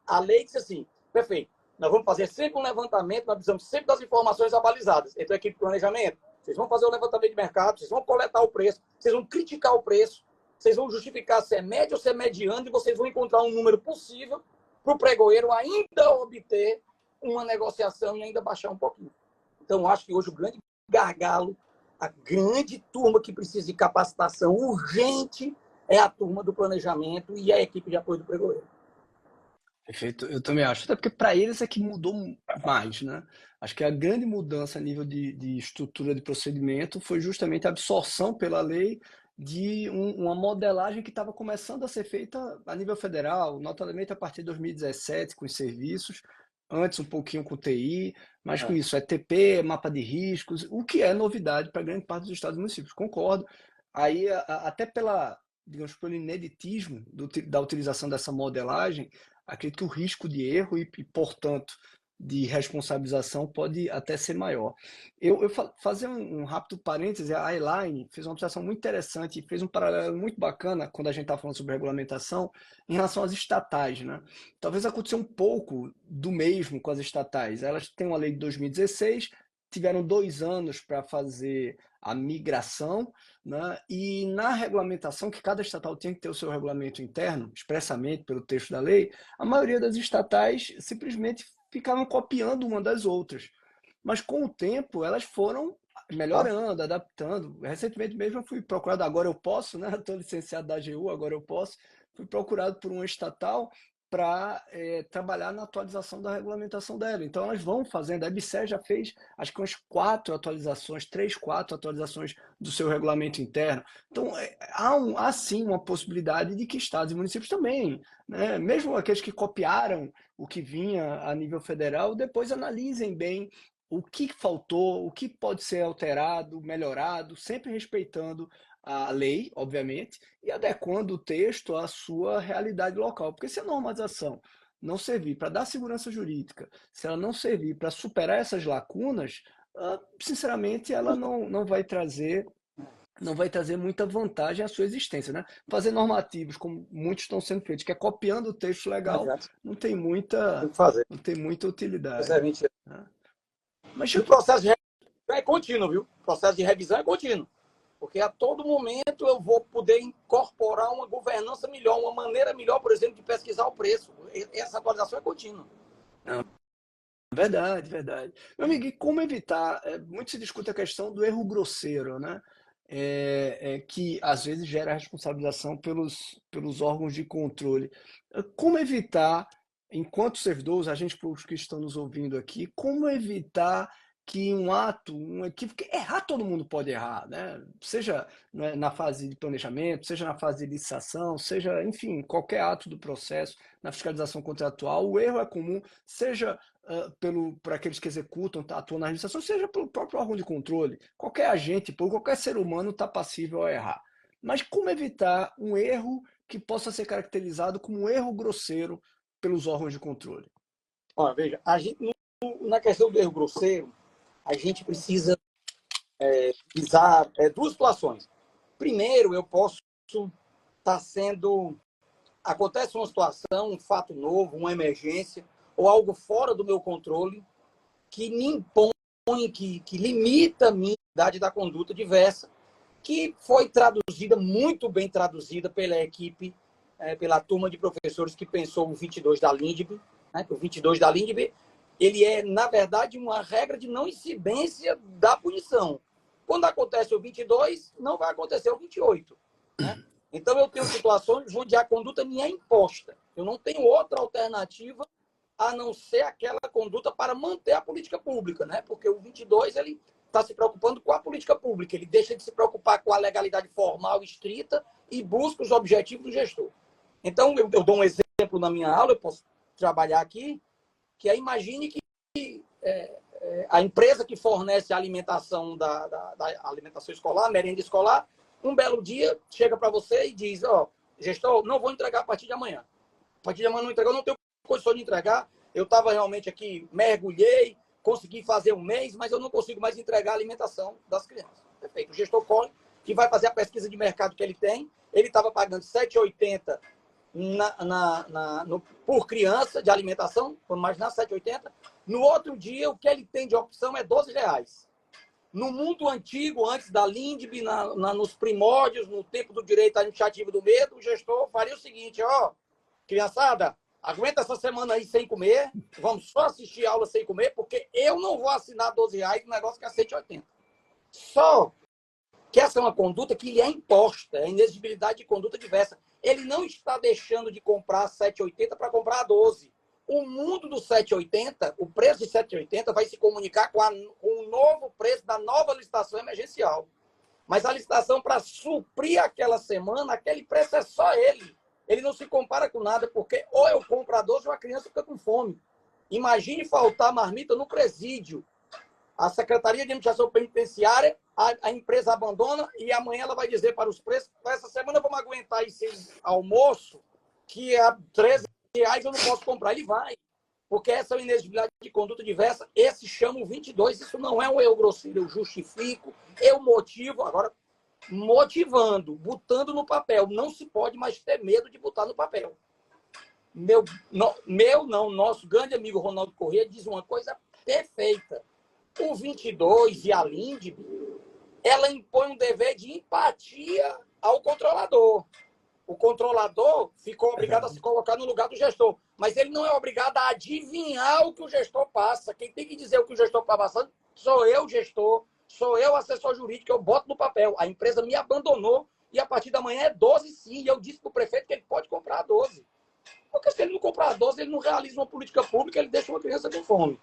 a lei que diz assim, perfeito, nós vamos fazer sempre um levantamento, nós precisamos sempre das informações abalizadas. Então, a equipe de planejamento, vocês vão fazer o levantamento de mercado, vocês vão coletar o preço, vocês vão criticar o preço, vocês vão justificar se é médio ou se é mediano e vocês vão encontrar um número possível para o pregoeiro ainda obter uma negociação e ainda baixar um pouquinho. Então, acho que hoje o grande gargalo, a grande turma que precisa de capacitação urgente é a turma do planejamento e a equipe de apoio do pregoeiro. Perfeito, eu também acho. Até porque para eles é que mudou mais, né? Acho que a grande mudança a nível de estrutura de procedimento foi justamente a absorção pela lei de uma modelagem que estava começando a ser feita a nível federal, notadamente a partir de 2017 com os serviços, antes um pouquinho com o TI, mas com isso, ETP, mapa de riscos, o que é novidade para grande parte dos estados e municípios, concordo. Aí, até digamos, pelo ineditismo da utilização dessa modelagem, acredito que o risco de erro e, portanto, de responsabilização pode até ser maior. Eu fazer um rápido parêntese, a Elaine fez uma observação muito interessante e fez um paralelo muito bacana quando a gente está falando sobre regulamentação em relação às estatais, né? Talvez aconteça um pouco do mesmo com as estatais. Elas têm uma lei de 2016, tiveram 2 anos para fazer a migração, né? E na regulamentação, que cada estatal tem que ter o seu regulamento interno, expressamente pelo texto da lei, a maioria das estatais simplesmente ficavam copiando uma das outras. Mas com o tempo elas foram melhorando, adaptando. Recentemente mesmo eu fui procurado, agora eu posso, né? Estou licenciado da AGU, agora eu posso. Fui procurado por uma estatal para trabalhar na atualização da regulamentação dela. Então elas vão fazendo. A EBSER já fez acho que umas 4 atualizações, 3, 4 atualizações do seu regulamento interno. Então há sim uma possibilidade de que estados e municípios também, né, mesmo aqueles que copiaram o que vinha a nível federal, depois analisem bem o que faltou, o que pode ser alterado, melhorado, sempre respeitando a lei, obviamente, e adequando o texto à sua realidade local. Porque se a normalização não servir para dar segurança jurídica, se ela não servir para superar essas lacunas, sinceramente, ela não vai trazer muita vantagem à sua existência, né? Fazer normativos, como muitos estão sendo feitos, que é copiando o texto legal, não tem muita utilidade. Né? Mas o processo de revisão é contínuo, viu? O processo de revisão é contínuo. Porque a todo momento eu vou poder incorporar uma governança melhor, uma maneira melhor, por exemplo, de pesquisar o preço. Essa atualização é contínua. Verdade. Meu amigo, e como evitar? Muito se discute a questão do erro grosseiro, né? Que às vezes gera responsabilização pelos órgãos de controle. Como evitar, enquanto servidores, agentes públicos que estão nos ouvindo aqui, como evitar que um equívoco, errar todo mundo pode errar, né? Seja na fase de planejamento, seja na fase de licitação, seja, enfim, qualquer ato do processo, na fiscalização contratual, o erro é comum, seja por aqueles que executam, atuam na licitação, seja pelo próprio órgão de controle. Qualquer agente, qualquer ser humano está passível a errar. Mas como evitar um erro que possa ser caracterizado como um erro grosseiro pelos órgãos de controle? Olha, veja, na questão do erro grosseiro, a gente precisa visar 2 situações. Primeiro, eu posso estar sendo... Acontece uma situação, um fato novo, uma emergência, ou algo fora do meu controle, que me impõe, que limita a minha idade da conduta diversa, que foi traduzida, muito bem traduzida pela equipe, pela turma de professores que pensou o 22 da LINDB. Né? O 22 da LINDB, ele é, na verdade, uma regra de não incidência da punição. Quando acontece o 22, não vai acontecer o 28. né? Então, eu tenho situações onde a conduta me é imposta. Eu não tenho outra alternativa a não ser aquela conduta para manter a política pública, né? Porque o 22 ele está se preocupando com a política pública, ele deixa de se preocupar com a legalidade formal estrita e busca os objetivos do gestor. Então, eu dou um exemplo na minha aula, eu posso trabalhar aqui, que é, imagine que a empresa que fornece a alimentação da alimentação escolar, a merenda escolar, um belo dia chega para você e diz, gestor, não vou entregar a partir de amanhã. A partir de amanhã não entregou, não tenho condição de entregar. Eu estava realmente aqui, mergulhei, consegui fazer um mês, mas eu não consigo mais entregar a alimentação das crianças. Perfeito. O gestor corre, que vai fazer a pesquisa de mercado que ele tem, ele estava pagando R$ 7,80 por criança de alimentação, vamos imaginar, R$ 7,80. No outro dia, o que ele tem de opção é R$ 12. No mundo antigo, antes da LINDB, nos primórdios, no tempo do direito administrativo do medo, o gestor faria o seguinte, criançada, aguenta essa semana aí sem comer, vamos só assistir aula sem comer, porque eu não vou assinar R$ 12 no negócio que é R$ 180. Só que essa é uma conduta que lhe é imposta, é inexigibilidade de conduta diversa. Ele não está deixando de comprar R$ 7,80 para comprar a 12. O mundo do 7,80, o preço de 7,80 vai se comunicar com o novo preço da nova licitação emergencial. Mas a licitação, para suprir aquela semana, aquele preço é só ele. Ele não se compara com nada, porque ou eu compro a 12 ou a criança fica com fome. Imagine faltar marmita no presídio. A Secretaria de Administração Penitenciária, a empresa abandona e amanhã ela vai dizer para os preços, essa semana vamos aguentar esse almoço, que é R$ 13 eu não posso comprar. Ele vai. Porque essa é uma inexigibilidade de conduta diversa. Esse chama o 22. Isso não é um eu grosseiro. Eu justifico, eu motivo. Agora, motivando, botando no papel. Não se pode mais ter medo de botar no papel. Nosso grande amigo Ronaldo Corrêa diz uma coisa perfeita. O 22 e a LINDB, ela impõe um dever de empatia ao controlador. O controlador ficou obrigado a se colocar no lugar do gestor, mas ele não é obrigado a adivinhar o que o gestor passa. Quem tem que dizer o que o gestor está passando sou eu, gestor, sou eu, assessor jurídico, eu boto no papel. A empresa me abandonou e a partir da manhã é 12 sim. E eu disse para o prefeito que ele pode comprar a 12. Porque se ele não comprar a 12, ele não realiza uma política pública, ele deixa uma criança com fome,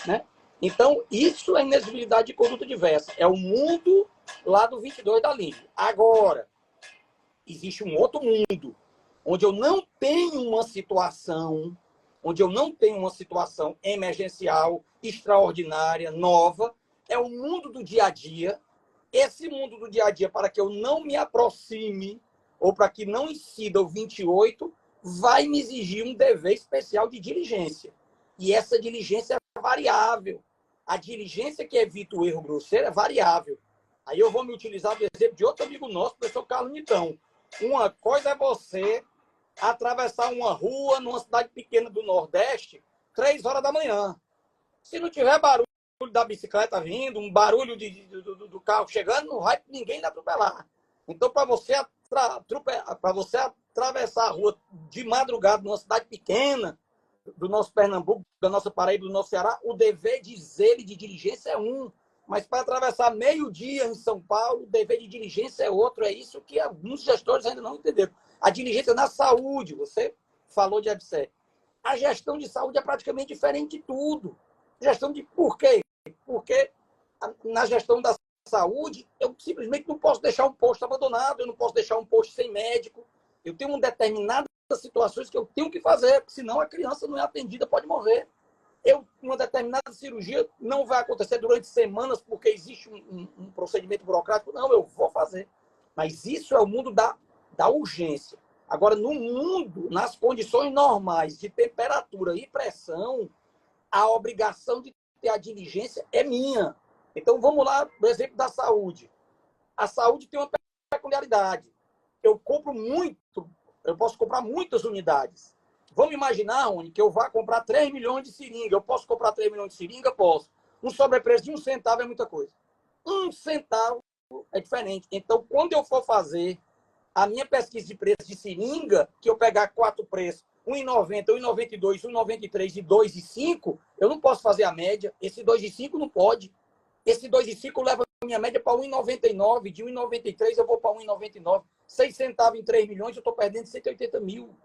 né? Então, isso é inexigibilidade de conduta diversa. É o mundo lá do 22 da LINDB. Agora, existe um outro mundo, onde eu não tenho uma situação, emergencial, extraordinária, nova. É o mundo do dia a dia. Esse mundo do dia a dia, para que eu não me aproxime, ou para que não incida o 28, vai me exigir um dever especial de diligência. E essa diligência é variável. A diligência que evita o erro grosseiro é variável. Aí eu vou me utilizar do exemplo de outro amigo nosso, o professor Carlos Nitão. Uma coisa é você atravessar uma rua numa cidade pequena do Nordeste, 3 horas da manhã. Se não tiver barulho da bicicleta vindo, um barulho do carro chegando, não vai ninguém lhe atropelar. Então, para você atravessar a rua de madrugada numa cidade pequena, do nosso Pernambuco, da nossa Paraíba, do nosso Ceará, o dever de zelo e de diligência é um. Mas para atravessar meio-dia em São Paulo, o dever de diligência é outro. É isso que alguns gestores ainda não entenderam. A diligência na saúde, você falou de ABSER. A gestão de saúde é praticamente diferente de tudo. Por quê? Porque na gestão da saúde, eu simplesmente não posso deixar um posto abandonado, eu não posso deixar um posto sem médico. Eu tenho determinadas situações que eu tenho que fazer, porque senão a criança não é atendida, pode morrer. Uma determinada cirurgia não vai acontecer durante semanas porque existe um procedimento burocrático. Não, eu vou fazer. Mas isso é o mundo da urgência. Agora, no mundo, nas condições normais de temperatura e pressão, a obrigação de ter a diligência é minha. Então, vamos lá, por exemplo, da saúde. A saúde tem uma peculiaridade. Eu posso comprar muitas unidades. Vamos imaginar, Rony, que eu vá comprar 3 milhões de seringas. Eu posso comprar 3 milhões de seringas? Posso. Um sobrepreço de 1 centavo é muita coisa. 1 centavo é diferente. Então, quando eu for fazer a minha pesquisa de preço de seringa, que eu pegar 4 preços, 1,90, 1,92, 1,93 e 2,5, eu não posso fazer a média. Esse 2,5 não pode. Esse 2,5 leva a minha média para 1,99. De 1,93 eu vou para 1,99. 6 centavos em 3 milhões, eu estou perdendo 180 mil.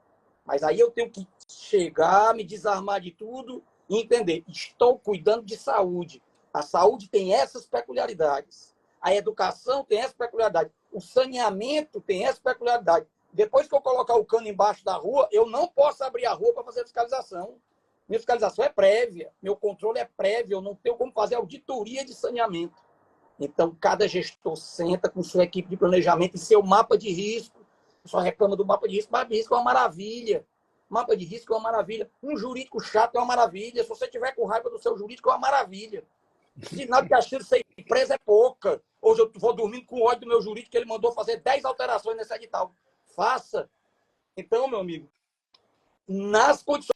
Mas aí eu tenho que chegar, me desarmar de tudo e entender. Estou cuidando de saúde. A saúde tem essas peculiaridades. A educação tem essa peculiaridade. O saneamento tem essa peculiaridade. Depois que eu colocar o cano embaixo da rua, eu não posso abrir a rua para fazer fiscalização. Minha fiscalização é prévia. Meu controle é prévio. Eu não tenho como fazer auditoria de saneamento. Então, cada gestor senta com sua equipe de planejamento e seu mapa de risco. Só reclama do mapa de risco. Mapa de risco é uma maravilha. Mapa de risco é uma maravilha. Um jurídico chato é uma maravilha. Se você tiver com raiva do seu jurídico, é uma maravilha. Sinal de que a chance de ser empresa é pouca. Hoje eu vou dormindo com ódio do meu jurídico, que ele mandou fazer 10 alterações nesse edital. Faça. Então, meu amigo, nas condições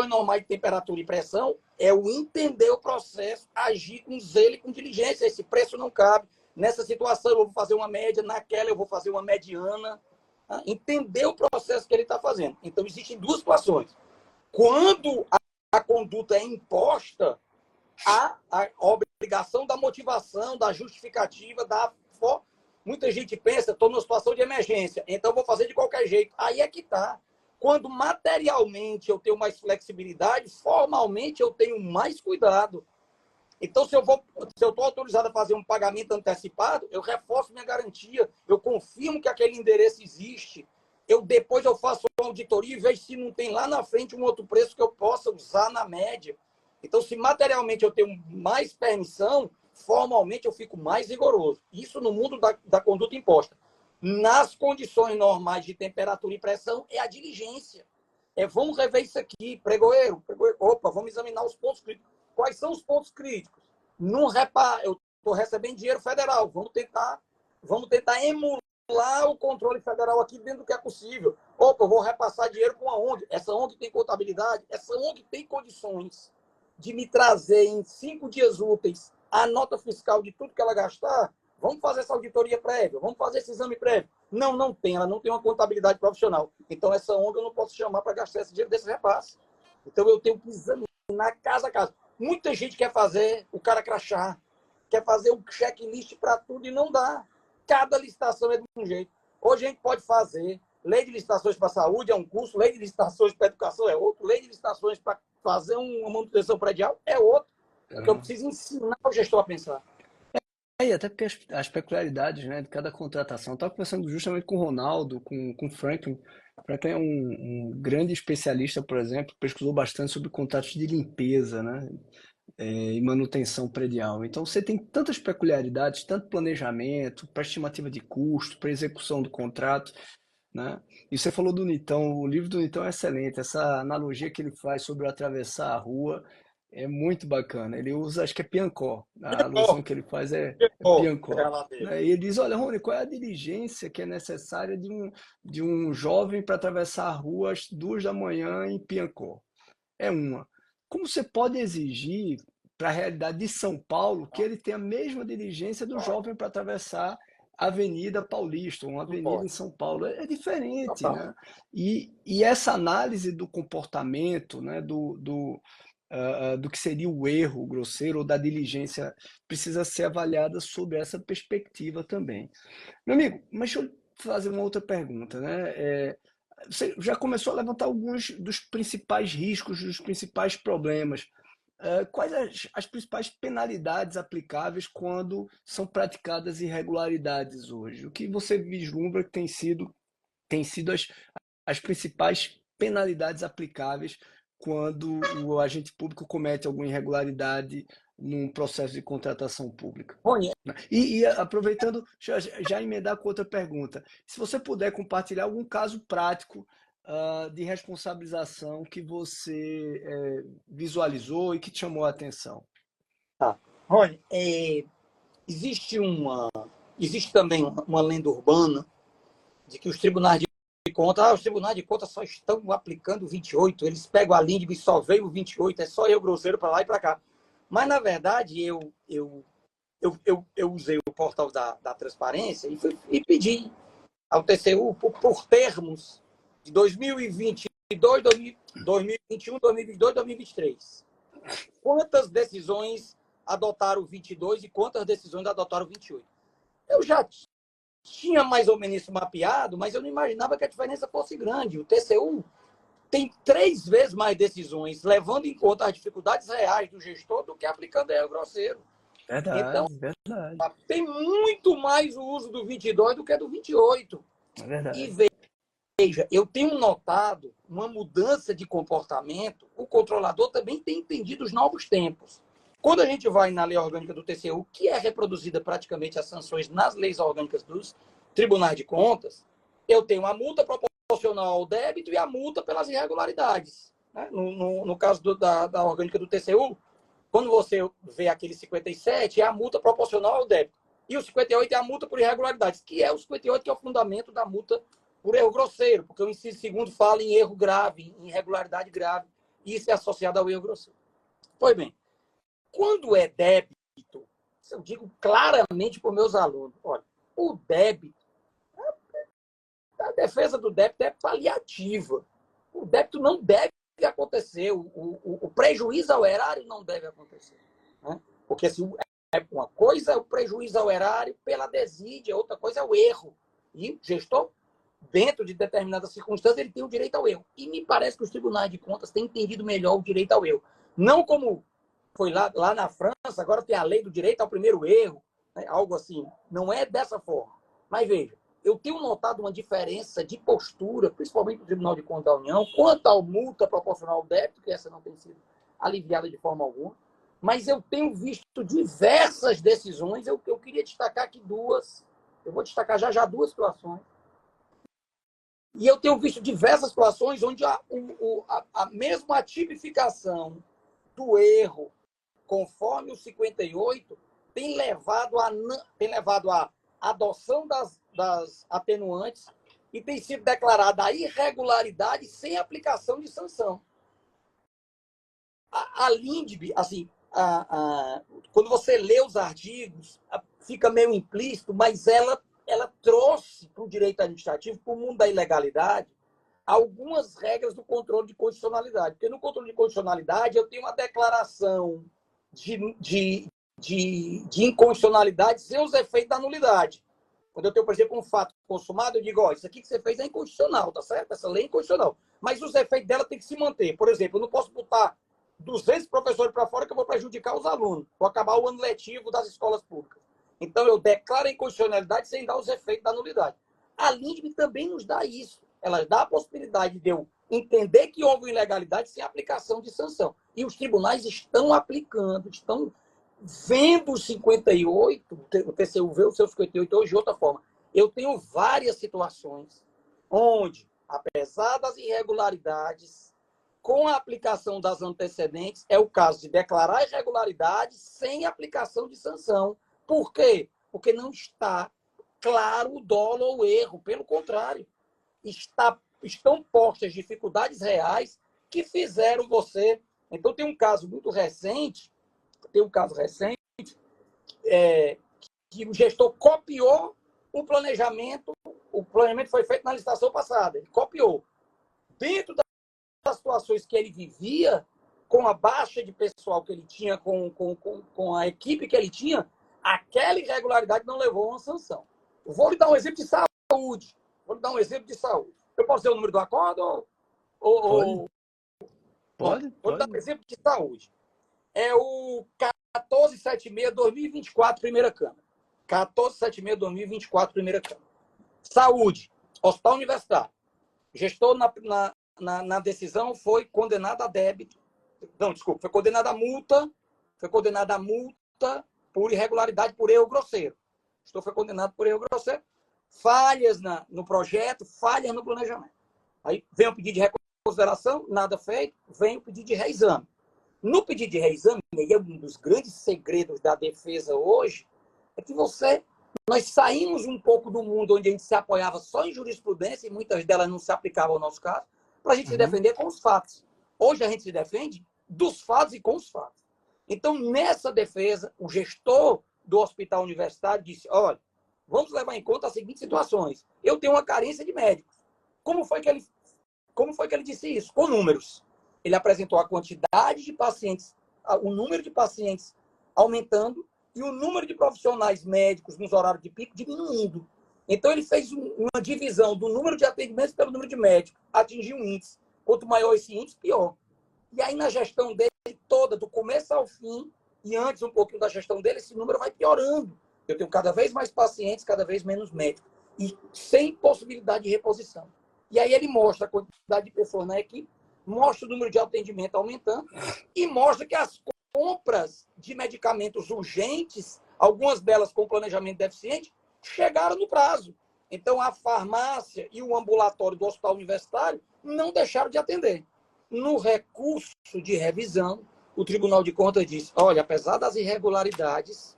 normais de temperatura e pressão, é o entender o processo, agir com zelo e com diligência. Esse preço não cabe. Nessa situação, eu vou fazer uma média, naquela, eu vou fazer uma mediana. Tá? Entender o processo que ele está fazendo. Então, existem duas situações. Quando a conduta é imposta, a obrigação da motivação, da justificativa, muita gente pensa, estou numa situação de emergência, então vou fazer de qualquer jeito. Aí é que está. Quando materialmente eu tenho mais flexibilidade, formalmente eu tenho mais cuidado. Então, se eu estou autorizado a fazer um pagamento antecipado, eu reforço minha garantia, eu confirmo que aquele endereço existe, depois eu faço uma auditoria e vejo se não tem lá na frente um outro preço que eu possa usar na média. Então, se materialmente eu tenho mais permissão, formalmente eu fico mais rigoroso. Isso no mundo da conduta imposta. Nas condições normais de temperatura e pressão, é a diligência. Vamos rever isso aqui, pregoeiro. Opa, vamos examinar os pontos críticos. Quais são os pontos críticos? Não repara, eu estou recebendo dinheiro federal. Vamos tentar emular o controle federal aqui dentro do que é possível. Opa, eu vou repassar dinheiro para uma ONG. Essa ONG tem contabilidade? Essa ONG tem condições de me trazer em 5 dias úteis a nota fiscal de tudo que ela gastar? Vamos fazer essa auditoria prévia, vamos fazer esse exame prévio. Não tem, ela não tem uma contabilidade profissional. Então, essa ONG eu não posso chamar para gastar esse dinheiro desse repasse. Então, eu tenho que examinar casa a casa. Muita gente quer fazer o cara crachá, quer fazer um checklist para tudo e não dá. Cada licitação é de um jeito. Hoje a gente pode fazer lei de licitações para a saúde, é um curso, lei de licitações para a educação é outro, lei de licitações para fazer uma manutenção predial é outro. Porque eu preciso ensinar o gestor a pensar. E até porque as peculiaridades, né, de cada contratação. Eu estava conversando justamente com o Ronaldo, com o Franklin. Franklin é um grande especialista, por exemplo, pesquisou bastante sobre contratos de limpeza, né, e manutenção predial. Então você tem tantas peculiaridades, tanto planejamento, para estimativa de custo, para execução do contrato, né? E você falou do Nitão, o livro do Nitão é excelente. Essa analogia que ele faz sobre atravessar a rua é muito bacana. Ele usa, acho que é Piancó, a alusão que ele faz é Piancó, né? E ele diz, olha, Rony, qual é a diligência que é necessária de um jovem para atravessar a rua às 2 da manhã em Piancó? É uma. Como você pode exigir para a realidade de São Paulo que ele tenha a mesma diligência do jovem para atravessar a Avenida Paulista, uma avenida em São Paulo? É diferente, né? E essa análise do comportamento, né, do que seria o erro grosseiro ou da diligência precisa ser avaliada sob essa perspectiva também. Meu amigo, mas deixa eu fazer uma outra pergunta, né? Você já começou a levantar alguns dos principais riscos, dos principais problemas. Quais as principais penalidades aplicáveis quando são praticadas irregularidades hoje? O que você vislumbra que tem sido as principais penalidades aplicáveis quando o agente público comete alguma irregularidade num processo de contratação pública? Rony, E aproveitando, já emendar com outra pergunta. Se você puder compartilhar algum caso prático de responsabilização que você visualizou e que te chamou a atenção. tá. Rony, existe também uma lenda urbana de que os tribunais de contas só estão aplicando o 28, eles pegam a LINDB e só veio o 28, é só eu grosseiro para lá e para cá. Mas, na verdade, eu usei o portal da transparência e pedi ao TCU por termos de 2022, 2021, 2022, 2023. Quantas decisões adotaram o 22 e quantas decisões adotaram o 28? Eu já tinha mais ou menos isso mapeado, mas eu não imaginava que a diferença fosse grande. O TCU tem 3 vezes mais decisões, levando em conta as dificuldades reais do gestor, do que aplicando erro grosseiro. Então, Verdade, verdade. tem muito mais o uso do 22 do que do 28. É verdade. E veja, eu tenho notado uma mudança de comportamento, o controlador também tem entendido os novos tempos. Quando a gente vai na lei orgânica do TCU, que é reproduzida praticamente as sanções nas leis orgânicas dos tribunais de contas, eu tenho a multa proporcional ao débito e a multa pelas irregularidades. Né? No caso da orgânica do TCU, quando você vê aquele 57, é a multa proporcional ao débito. E o 58 é a multa por irregularidades, que é o 58 que é o fundamento da multa por erro grosseiro, porque o inciso segundo fala em erro grave, em irregularidade grave, e isso é associado ao erro grosseiro. Pois bem, quando é débito, eu digo claramente para os meus alunos, olha, o débito, a defesa do débito é paliativa. O débito não deve acontecer, o prejuízo ao erário não deve acontecer. Né? Porque assim, uma coisa é o prejuízo ao erário pela desídia, outra coisa é o erro. E o gestor, dentro de determinadas circunstâncias, ele tem o direito ao erro. E me parece que os tribunais de contas têm entendido melhor o direito ao erro. Não como foi lá na França, agora tem a lei do direito ao primeiro erro, né? Algo assim. Não é dessa forma. Mas veja, eu tenho notado uma diferença de postura, principalmente no Tribunal de Contas da União, quanto à multa proporcional ao débito, que essa não tem sido aliviada de forma alguma, mas eu tenho visto diversas decisões, eu queria destacar aqui 2, eu vou destacar já 2 situações, e eu tenho visto diversas situações onde a mesma tipificação do erro, conforme o 58, tem levado a adoção das atenuantes e tem sido declarada a irregularidade sem aplicação de sanção. A LINDB, assim, quando você lê os artigos, fica meio implícito, mas ela trouxe para o direito administrativo, para o mundo da ilegalidade, algumas regras do controle de constitucionalidade. Porque no controle de constitucionalidade eu tenho uma declaração de inconstitucionalidade sem os efeitos da nulidade. Quando eu tenho, por exemplo, um fato consumado, eu digo, ó, isso aqui que você fez é inconstitucional, tá certo? Essa lei é inconstitucional. Mas os efeitos dela têm que se manter. Por exemplo, eu não posso botar 200 professores para fora que eu vou prejudicar os alunos. Vou acabar o ano letivo das escolas públicas. Então, eu declaro a inconstitucionalidade sem dar os efeitos da nulidade. A LINDB também nos dá isso. Ela dá a possibilidade de eu entender que houve ilegalidade sem aplicação de sanção. E os tribunais estão aplicando, estão vendo o 58, o TCU vê o seu 58 hoje de outra forma. Eu tenho várias situações onde, apesar das irregularidades, com a aplicação das antecedentes, é o caso de declarar irregularidade sem aplicação de sanção. Por quê? Porque não está claro o dolo ou o erro. Pelo contrário, estão postas dificuldades reais que fizeram você... Então, tem um caso recente, que o gestor copiou o planejamento foi feito na licitação passada, ele copiou. Dentro das situações que ele vivia, com a baixa de pessoal que ele tinha, com a equipe que ele tinha, aquela irregularidade não levou a uma sanção. Vou lhe dar um exemplo de saúde. Eu posso dizer o número do acordo? Pode. Vou lhe dar um exemplo de saúde. É o 1476-2024, primeira Câmara. 1476-2024, primeira Câmara. Saúde, Hospital Universitário. O gestor, na decisão, foi condenado a débito. Não, desculpa, foi condenado a multa. Foi condenado a multa por irregularidade, por erro grosseiro. O gestor foi condenado por erro grosseiro. Falhas no projeto, falhas no planejamento. Aí vem o pedido de reconsideração, nada feito, vem o pedido de reexame. No pedido de reexame, e é um dos grandes segredos da defesa hoje, é que nós saímos um pouco do mundo onde a gente se apoiava só em jurisprudência, e muitas delas não se aplicavam ao nosso caso, para a gente se defender com os fatos. Hoje a gente se defende dos fatos e com os fatos. Então, nessa defesa, o gestor do hospital universitário disse, olha, vamos levar em conta as seguintes situações. Eu tenho uma carência de médicos. Como foi que ele disse isso? Com números. Ele apresentou a quantidade de pacientes, o número de pacientes aumentando e o número de profissionais médicos nos horários de pico diminuindo. Então, ele fez uma divisão do número de atendimentos pelo número de médicos, atingiu um índice. Quanto maior esse índice, pior. E aí, na gestão dele toda, do começo ao fim, e antes um pouquinho da gestão dele, esse número vai piorando. Eu tenho cada vez mais pacientes, cada vez menos médicos. E sem possibilidade de reposição. E aí ele mostra a quantidade de pessoas na equipe, mostra o número de atendimento aumentando e mostra que as compras de medicamentos urgentes, algumas delas com planejamento deficiente, chegaram no prazo. Então, a farmácia e o ambulatório do hospital universitário não deixaram de atender. No recurso de revisão, o Tribunal de Contas disse, olha, apesar das irregularidades,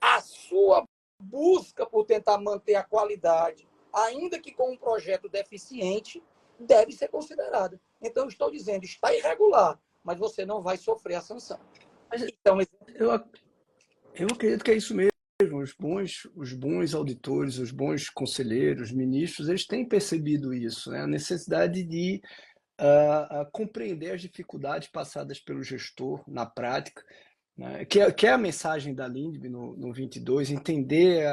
a sua busca por tentar manter a qualidade, ainda que com um projeto deficiente, deve ser considerada. Então, estou dizendo, está irregular, mas você não vai sofrer a sanção. Então, eu acredito que é isso mesmo. Os bons auditores, os bons conselheiros, ministros, eles têm percebido isso, né? A necessidade de compreender as dificuldades passadas pelo gestor na prática, né? Que é a mensagem da Lindbe no 22, entender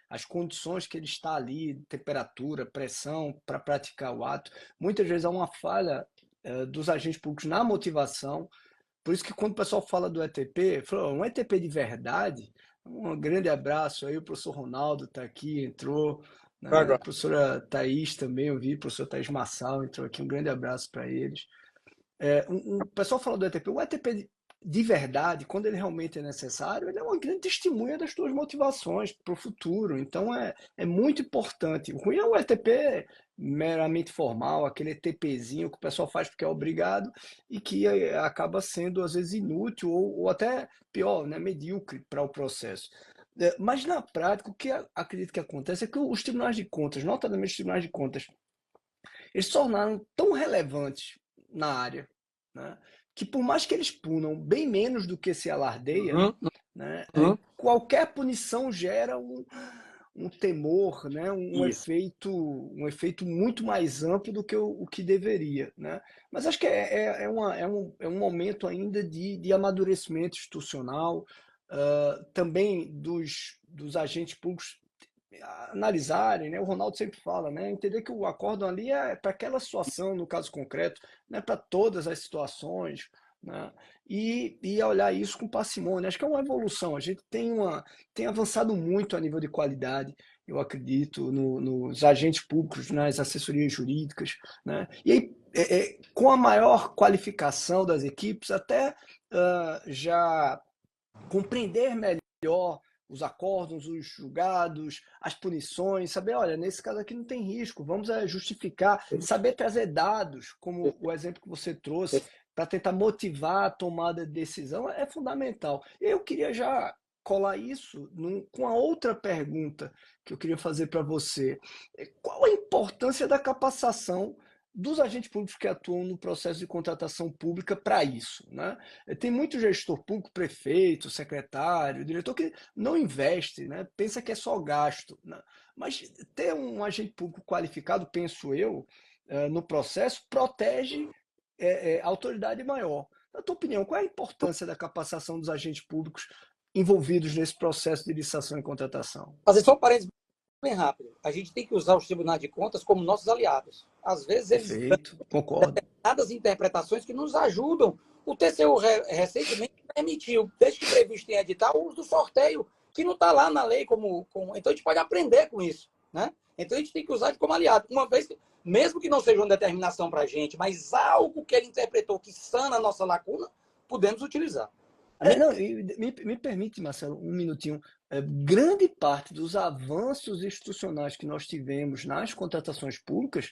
as condições que ele está ali, temperatura, pressão, para praticar o ato. Muitas vezes há uma falha dos agentes públicos na motivação. Por isso que quando o pessoal fala do ETP, um ETP de verdade, um grande abraço aí, o professor Ronaldo está aqui, entrou, né? A professora Thaís também, eu vi, o professor Thaís Massal entrou aqui, um grande abraço para eles. O pessoal fala do ETP, o ETP de verdade, quando ele realmente é necessário, ele é uma grande testemunha das tuas motivações para o futuro. Então é muito importante. O ruim é o ETP meramente formal, aquele ETPzinho que o pessoal faz porque é obrigado e que acaba sendo às vezes inútil ou até pior, né, medíocre para o processo. Mas na prática, o que acredito que acontece é que os tribunais de contas, notadamente os tribunais de contas, eles se tornaram tão relevantes na área, né, que por mais que eles punam bem menos do que se alardeia, né, qualquer punição gera um temor, né, um efeito muito mais amplo do que o que deveria, né? Mas acho que é um momento ainda de amadurecimento institucional, também dos agentes públicos analisarem, né? O Ronaldo sempre fala, né? Entender que o acórdão ali é para aquela situação, no caso concreto, não é para todas as situações, né? E olhar isso com parcimônia. Acho que é uma evolução. A gente tem avançado muito a nível de qualidade, eu acredito, nos agentes públicos, nas assessorias jurídicas, né? E aí, com a maior qualificação das equipes, até já compreender melhor os acórdãos, os julgados, as punições, saber, olha, nesse caso aqui não tem risco, vamos justificar, saber trazer dados, como o exemplo que você trouxe, para tentar motivar a tomada de decisão, é fundamental. Eu queria já colar isso com a outra pergunta que eu queria fazer para você. Qual a importância da capacitação dos agentes públicos que atuam no processo de contratação pública para isso, né? Tem muito gestor público, prefeito, secretário, diretor que não investe, né? Pensa que é só gasto, né? Mas ter um agente público qualificado, penso eu, no processo, protege a autoridade maior. Na tua opinião, qual é a importância da capacitação dos agentes públicos envolvidos nesse processo de licitação e contratação? Fazer só um parênteses bem rápido. A gente tem que usar os tribunais de contas como nossos aliados. Às vezes eles Perfeito, concordo. determinadas interpretações que nos ajudam. O TCU recentemente permitiu, desde que previsto em edital, o uso do sorteio, que não está lá na lei como. Então a gente pode aprender com isso, né? Então a gente tem que usar ele como aliado. Uma vez que, mesmo que não seja uma determinação para a gente, mas algo que ele interpretou que sana a nossa lacuna, podemos utilizar. Não, me permite, Marcelo, um minutinho. Grande parte dos avanços institucionais que nós tivemos nas contratações públicas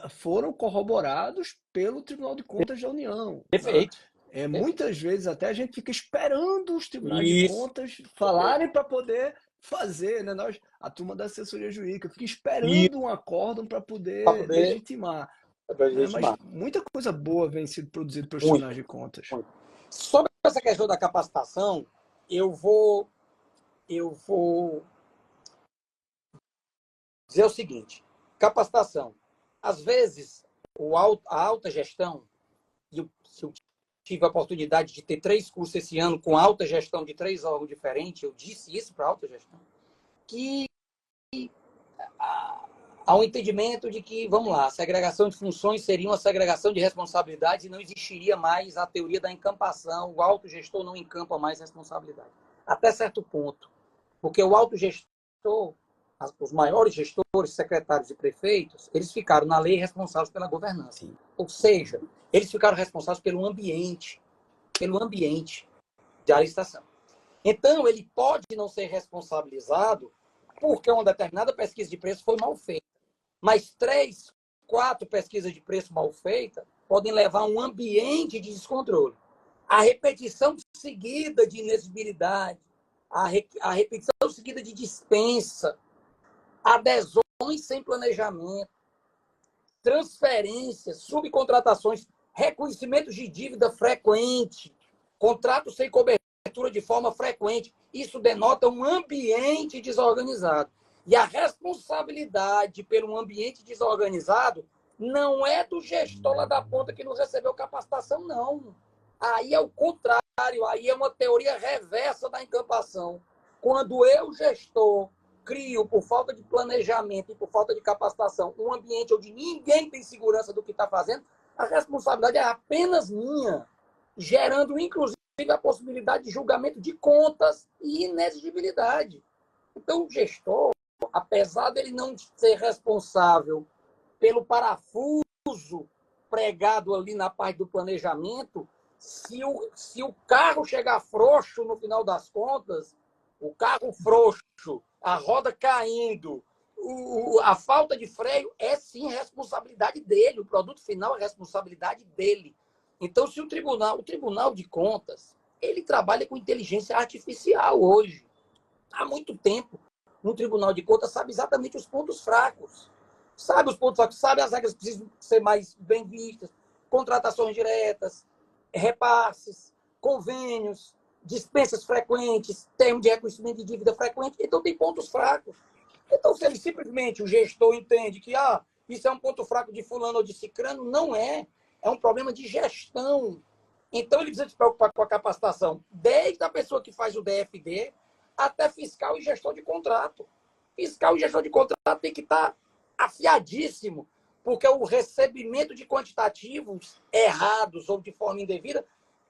foram corroborados pelo Tribunal de Contas da União. Perfeito. Né? Muitas vezes até a gente fica esperando os tribunais de contas falarem para poder fazer, né? A turma da assessoria jurídica fica esperando um acórdão para poder legitimar. Mas muita coisa boa vem sendo produzida pelos tribunais de contas. Sobre essa questão da capacitação, eu vou dizer o seguinte: capacitação. Às vezes, a alta gestão, e eu tive a oportunidade de ter 3 cursos esse ano com alta gestão de 3 órgãos diferentes, eu disse isso para a alta gestão, que há um entendimento de que, vamos lá, a segregação de funções seria uma segregação de responsabilidades e não existiria mais a teoria da encampação, o autogestor não encampa mais responsabilidade. Até certo ponto. Porque o autogestor, os maiores gestores, secretários e prefeitos, eles ficaram na lei responsáveis pela governança. Sim. Ou seja, eles ficaram responsáveis pelo ambiente de licitação. Então, ele pode não ser responsabilizado porque uma determinada pesquisa de preço foi mal feita. Mas 3, 4 pesquisas de preço mal feitas podem levar a um ambiente de descontrole. A repetição seguida de inexigibilidade, a repetição seguida de dispensa, adesões sem planejamento, transferências, subcontratações, reconhecimentos de dívida frequente, contratos sem cobertura de forma frequente. Isso denota um ambiente desorganizado. E a responsabilidade pelo ambiente desorganizado não é do gestor lá da ponta que não recebeu capacitação, não. Aí é o contrário, aí é uma teoria reversa da encampação. Quando eu, gestor, crio, por falta de planejamento e por falta de capacitação, um ambiente onde ninguém tem segurança do que está fazendo, a responsabilidade é apenas minha, gerando, inclusive, a possibilidade de julgamento de contas e inexigibilidade. Então, o gestor, apesar dele não ser responsável pelo parafuso pregado ali na parte do planejamento, se o carro chegar frouxo no final das contas, o carro frouxo, a roda caindo, a falta de freio é sim responsabilidade dele, o produto final é responsabilidade dele. Então, se o Tribunal de Contas, ele trabalha com inteligência artificial hoje. Há muito tempo, um Tribunal de Contas sabe exatamente os pontos fracos. Sabe os pontos fracos, sabe as regras que precisam ser mais bem vistas, contratações diretas, repasses, convênios, dispensas frequentes, termo de reconhecimento de dívida frequente. Então, tem pontos fracos. Então, se ele simplesmente, o gestor entende que isso é um ponto fraco de fulano ou de cicrano, não é. É um problema de gestão. Então, ele precisa se preocupar com a capacitação, desde a pessoa que faz o DFD até fiscal e gestor de contrato. Fiscal e gestor de contrato tem que estar afiadíssimo, porque o recebimento de quantitativos errados ou de forma indevida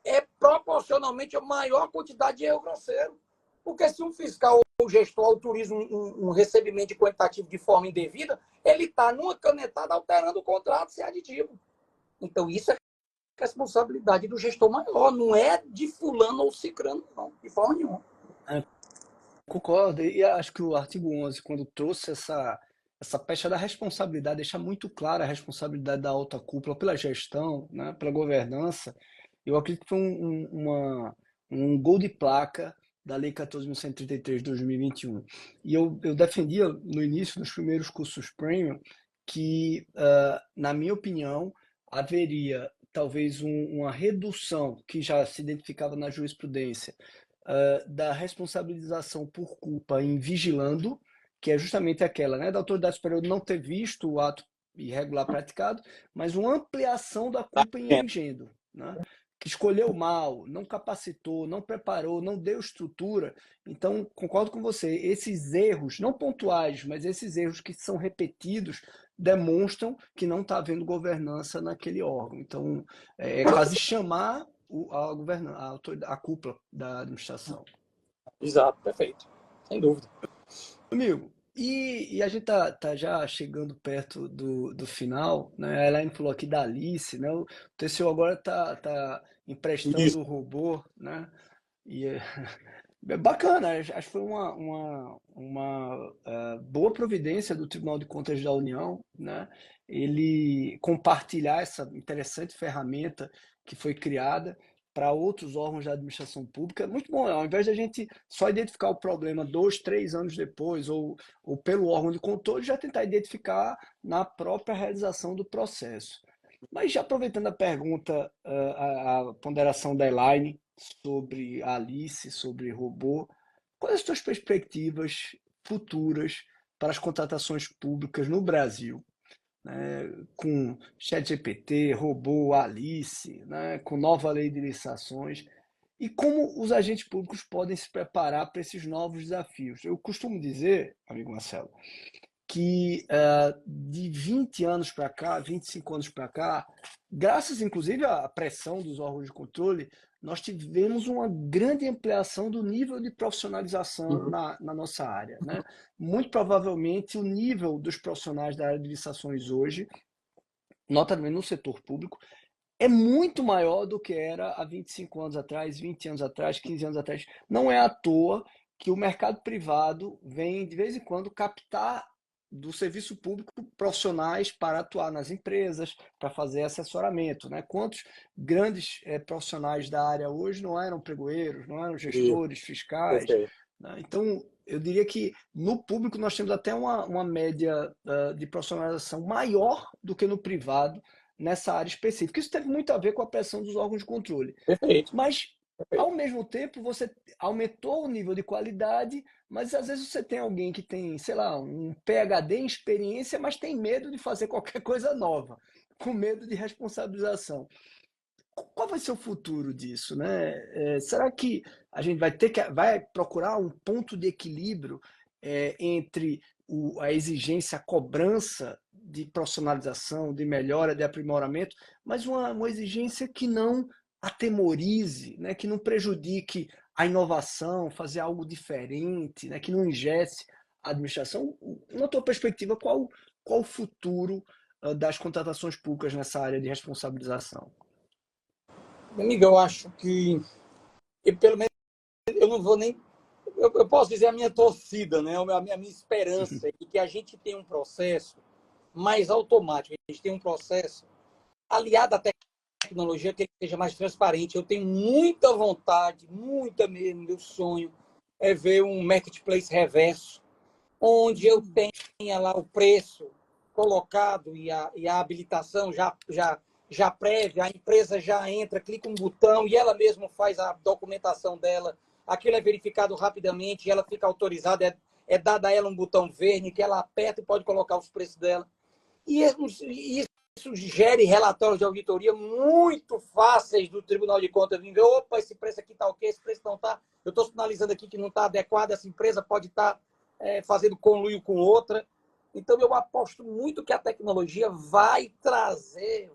é proporcionalmente a maior quantidade de erro grosseiro. Porque se um fiscal ou gestor autoriza um recebimento de quantitativo de forma indevida, ele está numa canetada alterando o contrato sem aditivo. Então, isso é responsabilidade do gestor maior, não é de fulano ou cicrano, não, de forma nenhuma. Concordo, e acho que o artigo 11, quando trouxe essa pecha da responsabilidade, deixa muito clara a responsabilidade da alta cúpula pela gestão, né, pela governança. Eu acredito que foi um gol de placa da Lei 14.133 de 2021. E eu defendia no início, nos primeiros cursos premium, que, na minha opinião, haveria talvez uma redução que já se identificava na jurisprudência da responsabilização por culpa em vigilando, que é justamente aquela, né, da autoridade superior não ter visto o ato irregular praticado, mas uma ampliação da culpa em erigendo, né? Que escolheu mal, não capacitou, não preparou, não deu estrutura. Então, concordo com você, esses erros, não pontuais, mas esses erros que são repetidos, demonstram que não está havendo governança naquele órgão. Então, é quase chamar a cúpula da administração. Exato, perfeito. Sem dúvida. Amigo, e a gente tá já chegando perto do final, né? A Elaine falou aqui da Alice, né? O TCU agora tá emprestando o robô, né? E é bacana, acho que foi uma boa providência do Tribunal de Contas da União, né? Ele compartilhar essa interessante ferramenta que foi criada para outros órgãos da administração pública. É muito bom, ao invés de a gente só identificar o problema 2, 3 anos depois, ou pelo órgão de controle, já tentar identificar na própria realização do processo. Mas já aproveitando a pergunta, a ponderação da Elaine sobre a Alice, sobre robô, quais as tuas perspectivas futuras para as contratações públicas no Brasil? Né, com ChatGPT, robô, Alice, né, com nova lei de licitações, e como os agentes públicos podem se preparar para esses novos desafios. Eu costumo dizer, amigo Marcelo, que de 20 anos para cá, 25 anos para cá, graças inclusive à pressão dos órgãos de controle, nós tivemos uma grande ampliação do nível de profissionalização na nossa área, né? Muito provavelmente o nível dos profissionais da área de licitações hoje, notadamente no setor público, é muito maior do que era há 25 anos atrás, 20 anos atrás, 15 anos atrás. Não é à toa que o mercado privado vem, de vez em quando, captar do serviço público profissionais para atuar nas empresas, para fazer assessoramento, né? Quantos grandes profissionais da área hoje não eram pregoeiros, não eram gestores fiscais, né? Então, eu diria que no público nós temos até uma média de profissionalização maior do que no privado, nessa área específica. Isso teve muito a ver com a pressão dos órgãos de controle. Perfeito. Mas, ao mesmo tempo, você aumentou o nível de qualidade, mas às vezes você tem alguém que tem, sei lá, um PhD em experiência, mas tem medo de fazer qualquer coisa nova, com medo de responsabilização. Qual vai ser o futuro disso, né? Será que a gente vai procurar um ponto de equilíbrio entre a exigência, a cobrança de profissionalização, de melhora, de aprimoramento, mas uma exigência que não atemorize, né? Que não prejudique a inovação, fazer algo diferente, né? Que não engesse a administração? Na tua perspectiva, qual o futuro das contratações públicas nessa área de responsabilização? Amigo, eu acho que, pelo menos, eu não vou nem. Eu posso dizer a minha torcida, né? A minha esperança é que a gente tenha um processo mais automático, a gente tem um processo aliado à tecnologia que ele seja mais transparente. Eu tenho muita vontade, muita mesmo, meu sonho é ver um marketplace reverso, onde eu tenha lá o preço colocado e a habilitação já prévia, a empresa já entra, clica um botão e ela mesma faz a documentação dela, aquilo é verificado rapidamente, ela fica autorizada, é dada a ela um botão verde que ela aperta e pode colocar os preços dela. E isso gere relatórios de auditoria muito fáceis do Tribunal de Contas. Ver, opa, esse preço aqui está ok, esse preço não está. Eu estou sinalizando aqui que não está adequado, essa empresa pode estar fazendo conluio com outra. Então, eu aposto muito que a tecnologia vai trazer,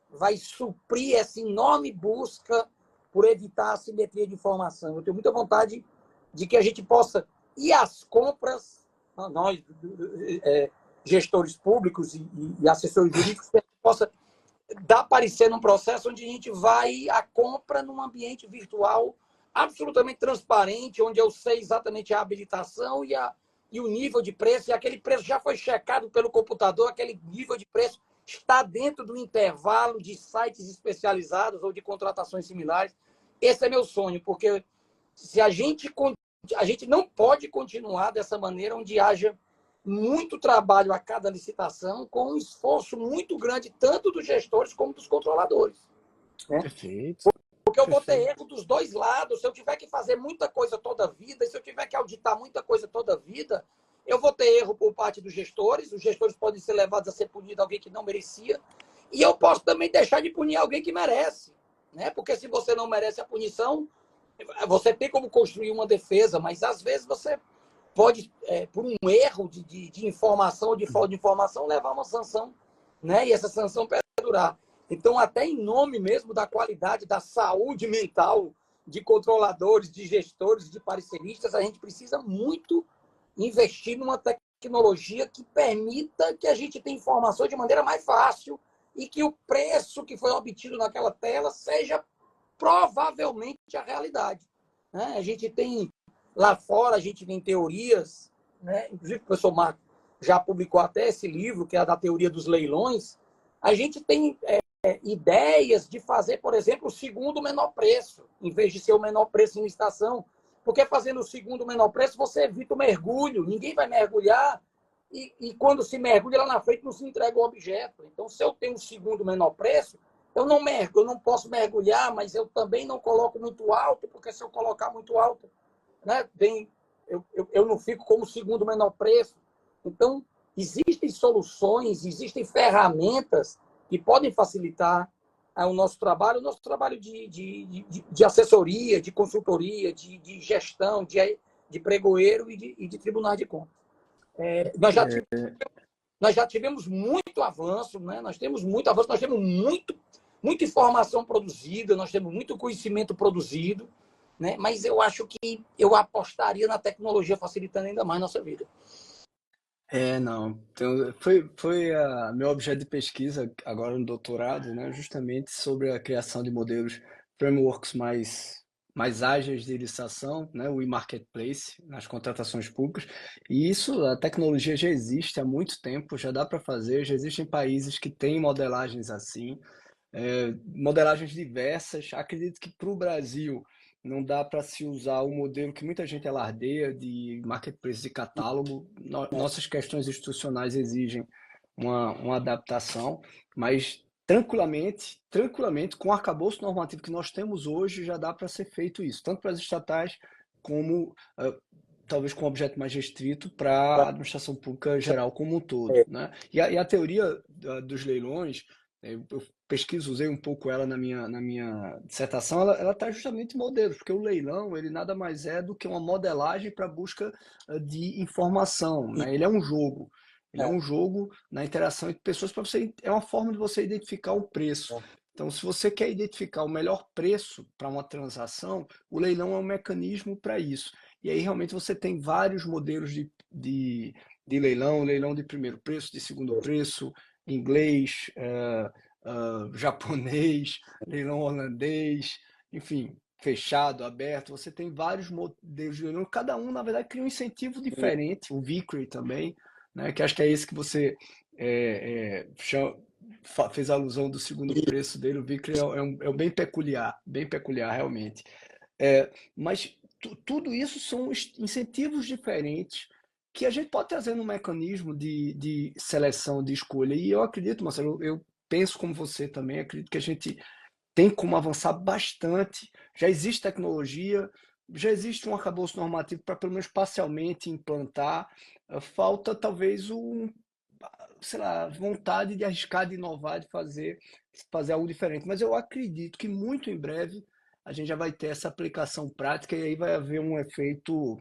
vai suprir essa enorme busca por evitar a assimetria de informação. Eu tenho muita vontade de que a gente possa ir às compras, nós, gestores públicos e assessores jurídicos, que a gente possa dar parecer num processo onde a gente vai à compra num ambiente virtual absolutamente transparente, onde eu sei exatamente a habilitação e o nível de preço, e aquele preço já foi checado pelo computador, aquele nível de preço está dentro do intervalo de sites especializados ou de contratações similares. Esse é meu sonho, porque se a gente não pode continuar dessa maneira, onde haja muito trabalho a cada licitação, com um esforço muito grande, tanto dos gestores como dos controladores. Né? Perfeito. Porque eu vou ter erro dos dois lados. Se eu tiver que fazer muita coisa toda a vida, e se eu tiver que auditar muita coisa toda a vida, eu vou ter erro por parte dos gestores. Os gestores podem ser levados a ser punidos alguém que não merecia. E eu posso também deixar de punir alguém que merece. Né? Porque se você não merece a punição, você tem como construir uma defesa, mas às vezes você pode, por um erro de informação ou de falta de informação, levar uma sanção, né? E essa sanção perdurar. Então, até em nome mesmo da qualidade da saúde mental de controladores, de gestores, de pareceristas, a gente precisa muito investir numa tecnologia que permita que a gente tenha informações de maneira mais fácil e que o preço que foi obtido naquela tela seja provavelmente a realidade. Né? A gente tem lá fora, a gente tem teorias, né? Inclusive o professor Marco já publicou até esse livro, que é a da teoria dos leilões. A gente tem ideias de fazer, por exemplo, o segundo menor preço, em vez de ser o menor preço em licitação, porque fazendo o segundo menor preço, você evita o mergulho, ninguém vai mergulhar, e quando se mergulha lá na frente, não se entrega o objeto. Então, se eu tenho o segundo menor preço, eu não posso mergulhar, mas eu também não coloco muito alto, porque se eu colocar muito alto, né, eu não fico como o segundo menor preço. Então, existem soluções, existem ferramentas que podem facilitar o nosso trabalho de assessoria, de consultoria, de gestão, de pregoeiro e de tribunal de contas. Nós já tivemos, nós já tivemos muito avanço, né? Nós temos muito avanço, nós temos muita informação produzida, nós temos muito conhecimento produzido, né? Mas eu acho que eu apostaria na tecnologia facilitando ainda mais nossa vida. Não. Então, foi meu objeto de pesquisa agora no doutorado, né? Justamente sobre a criação de modelos, frameworks mais ágeis de licitação, né? O e-marketplace nas contratações públicas. E isso, a tecnologia já existe há muito tempo, já dá para fazer, já existem países que têm modelagens assim. Modelagens diversas. Acredito que para o Brasil não dá para se usar o modelo que muita gente alardeia de marketplace de catálogo. Nossas questões institucionais exigem uma adaptação, mas tranquilamente, com o arcabouço normativo que nós temos hoje, já dá para ser feito isso, tanto para as estatais como talvez com um objeto mais restrito para a administração pública geral como um todo, né? E a teoria dos leilões, eu pesquiso, usei um pouco ela na minha dissertação, ela está justamente em modelos, porque o leilão ele nada mais é do que uma modelagem para busca de informação, né? Ele é um jogo. Ele é um jogo na interação entre pessoas para você, é uma forma de você identificar o preço. Então, se você quer identificar o melhor preço para uma transação, o leilão é um mecanismo para isso. E aí realmente você tem vários modelos de leilão de primeiro preço, de segundo preço, inglês, japonês, leilão holandês, enfim, fechado, aberto. Você tem vários modelos de leilão, cada um, na verdade, cria um incentivo diferente, o Vickrey também, né, que acho que é esse que você fez alusão do segundo preço dele. O Vickrey é bem peculiar realmente. Mas tudo isso são incentivos diferentes que a gente pode trazer no mecanismo de seleção, de escolha. E eu acredito, Marcelo, eu penso como você também, acredito que a gente tem como avançar bastante. Já existe tecnologia, já existe um arcabouço normativo para pelo menos parcialmente implantar. Falta talvez sei lá, vontade de arriscar, de inovar, de fazer algo diferente. Mas eu acredito que muito em breve a gente já vai ter essa aplicação prática e aí vai haver um efeito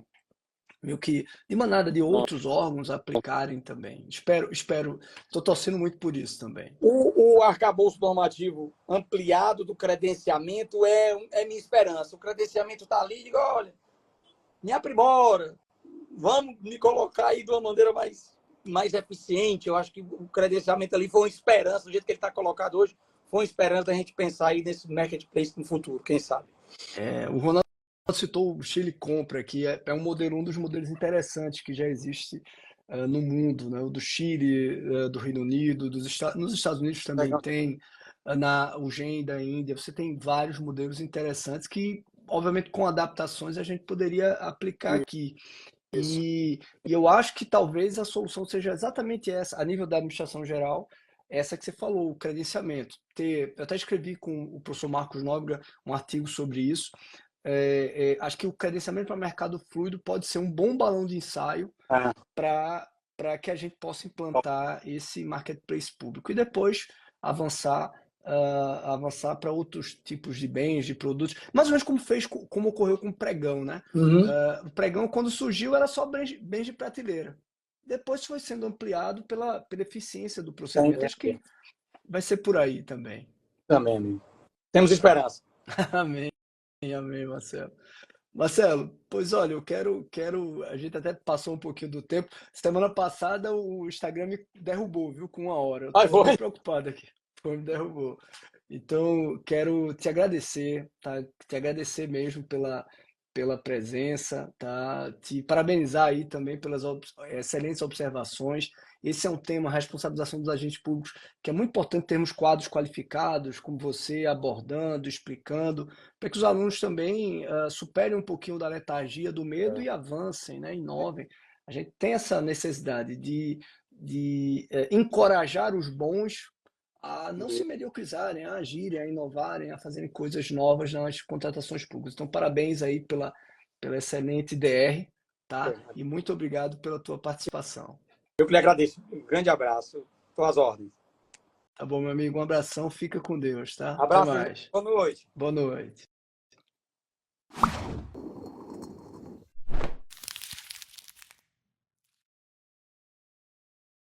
meio que de manada de outros órgãos aplicarem também. Estou torcendo muito por isso também. O arcabouço normativo ampliado do credenciamento é minha esperança. O credenciamento está ali e digo, olha, me aprimora, vamos me colocar aí de uma maneira mais eficiente. Eu acho que o credenciamento ali foi uma esperança, do jeito que ele está colocado hoje, foi uma esperança da gente pensar aí nesse marketplace no futuro, quem sabe. O Ronaldo citou o Chile Compra, que é um dos modelos interessantes que já existe no mundo, né? O do Chile, do Reino Unido, nos Estados Unidos também tem, o GEM da Índia. Você tem vários modelos interessantes que, obviamente, com adaptações a gente poderia aplicar aqui. E eu acho que talvez a solução seja exatamente essa, a nível da administração geral, essa que você falou, o credenciamento. Eu até escrevi com o professor Marcos Nóbrega um artigo sobre isso. Acho que o credenciamento para mercado fluido pode ser um bom balão de ensaio para que a gente possa implantar esse marketplace público e depois avançar para outros tipos de bens, de produtos, mais ou menos como ocorreu com o pregão, né? O pregão, quando surgiu, era só bens de prateleira. Depois foi sendo ampliado pela eficiência do procedimento. Acho que vai ser por aí também. Também, amigo. Temos esperança. Amém, amém, Marcelo. Marcelo, pois olha, eu quero. A gente até passou um pouquinho do tempo. Semana passada o Instagram me derrubou, viu? Com 1 hora. Eu tô bem preocupado aqui. Me derrubou. Então, quero te agradecer, tá? Te agradecer mesmo pela presença, tá? Te parabenizar aí também pelas excelentes observações. Esse é um tema, a responsabilização dos agentes públicos, que é muito importante termos quadros qualificados, como você, abordando, explicando, para que os alunos também superem um pouquinho da letargia, do medo e avancem, né? Inovem. A gente tem essa necessidade de encorajar os bons a não se mediocrizarem, a agirem, a inovarem, a fazerem coisas novas nas contratações públicas. Então, parabéns aí pela excelente DR, tá? E muito obrigado pela tua participação. Eu que lhe agradeço. Um grande abraço. Estou às ordens. Tá bom, meu amigo? Um abração. Fica com Deus, tá? Abraço. Até mais. Boa noite. Boa noite.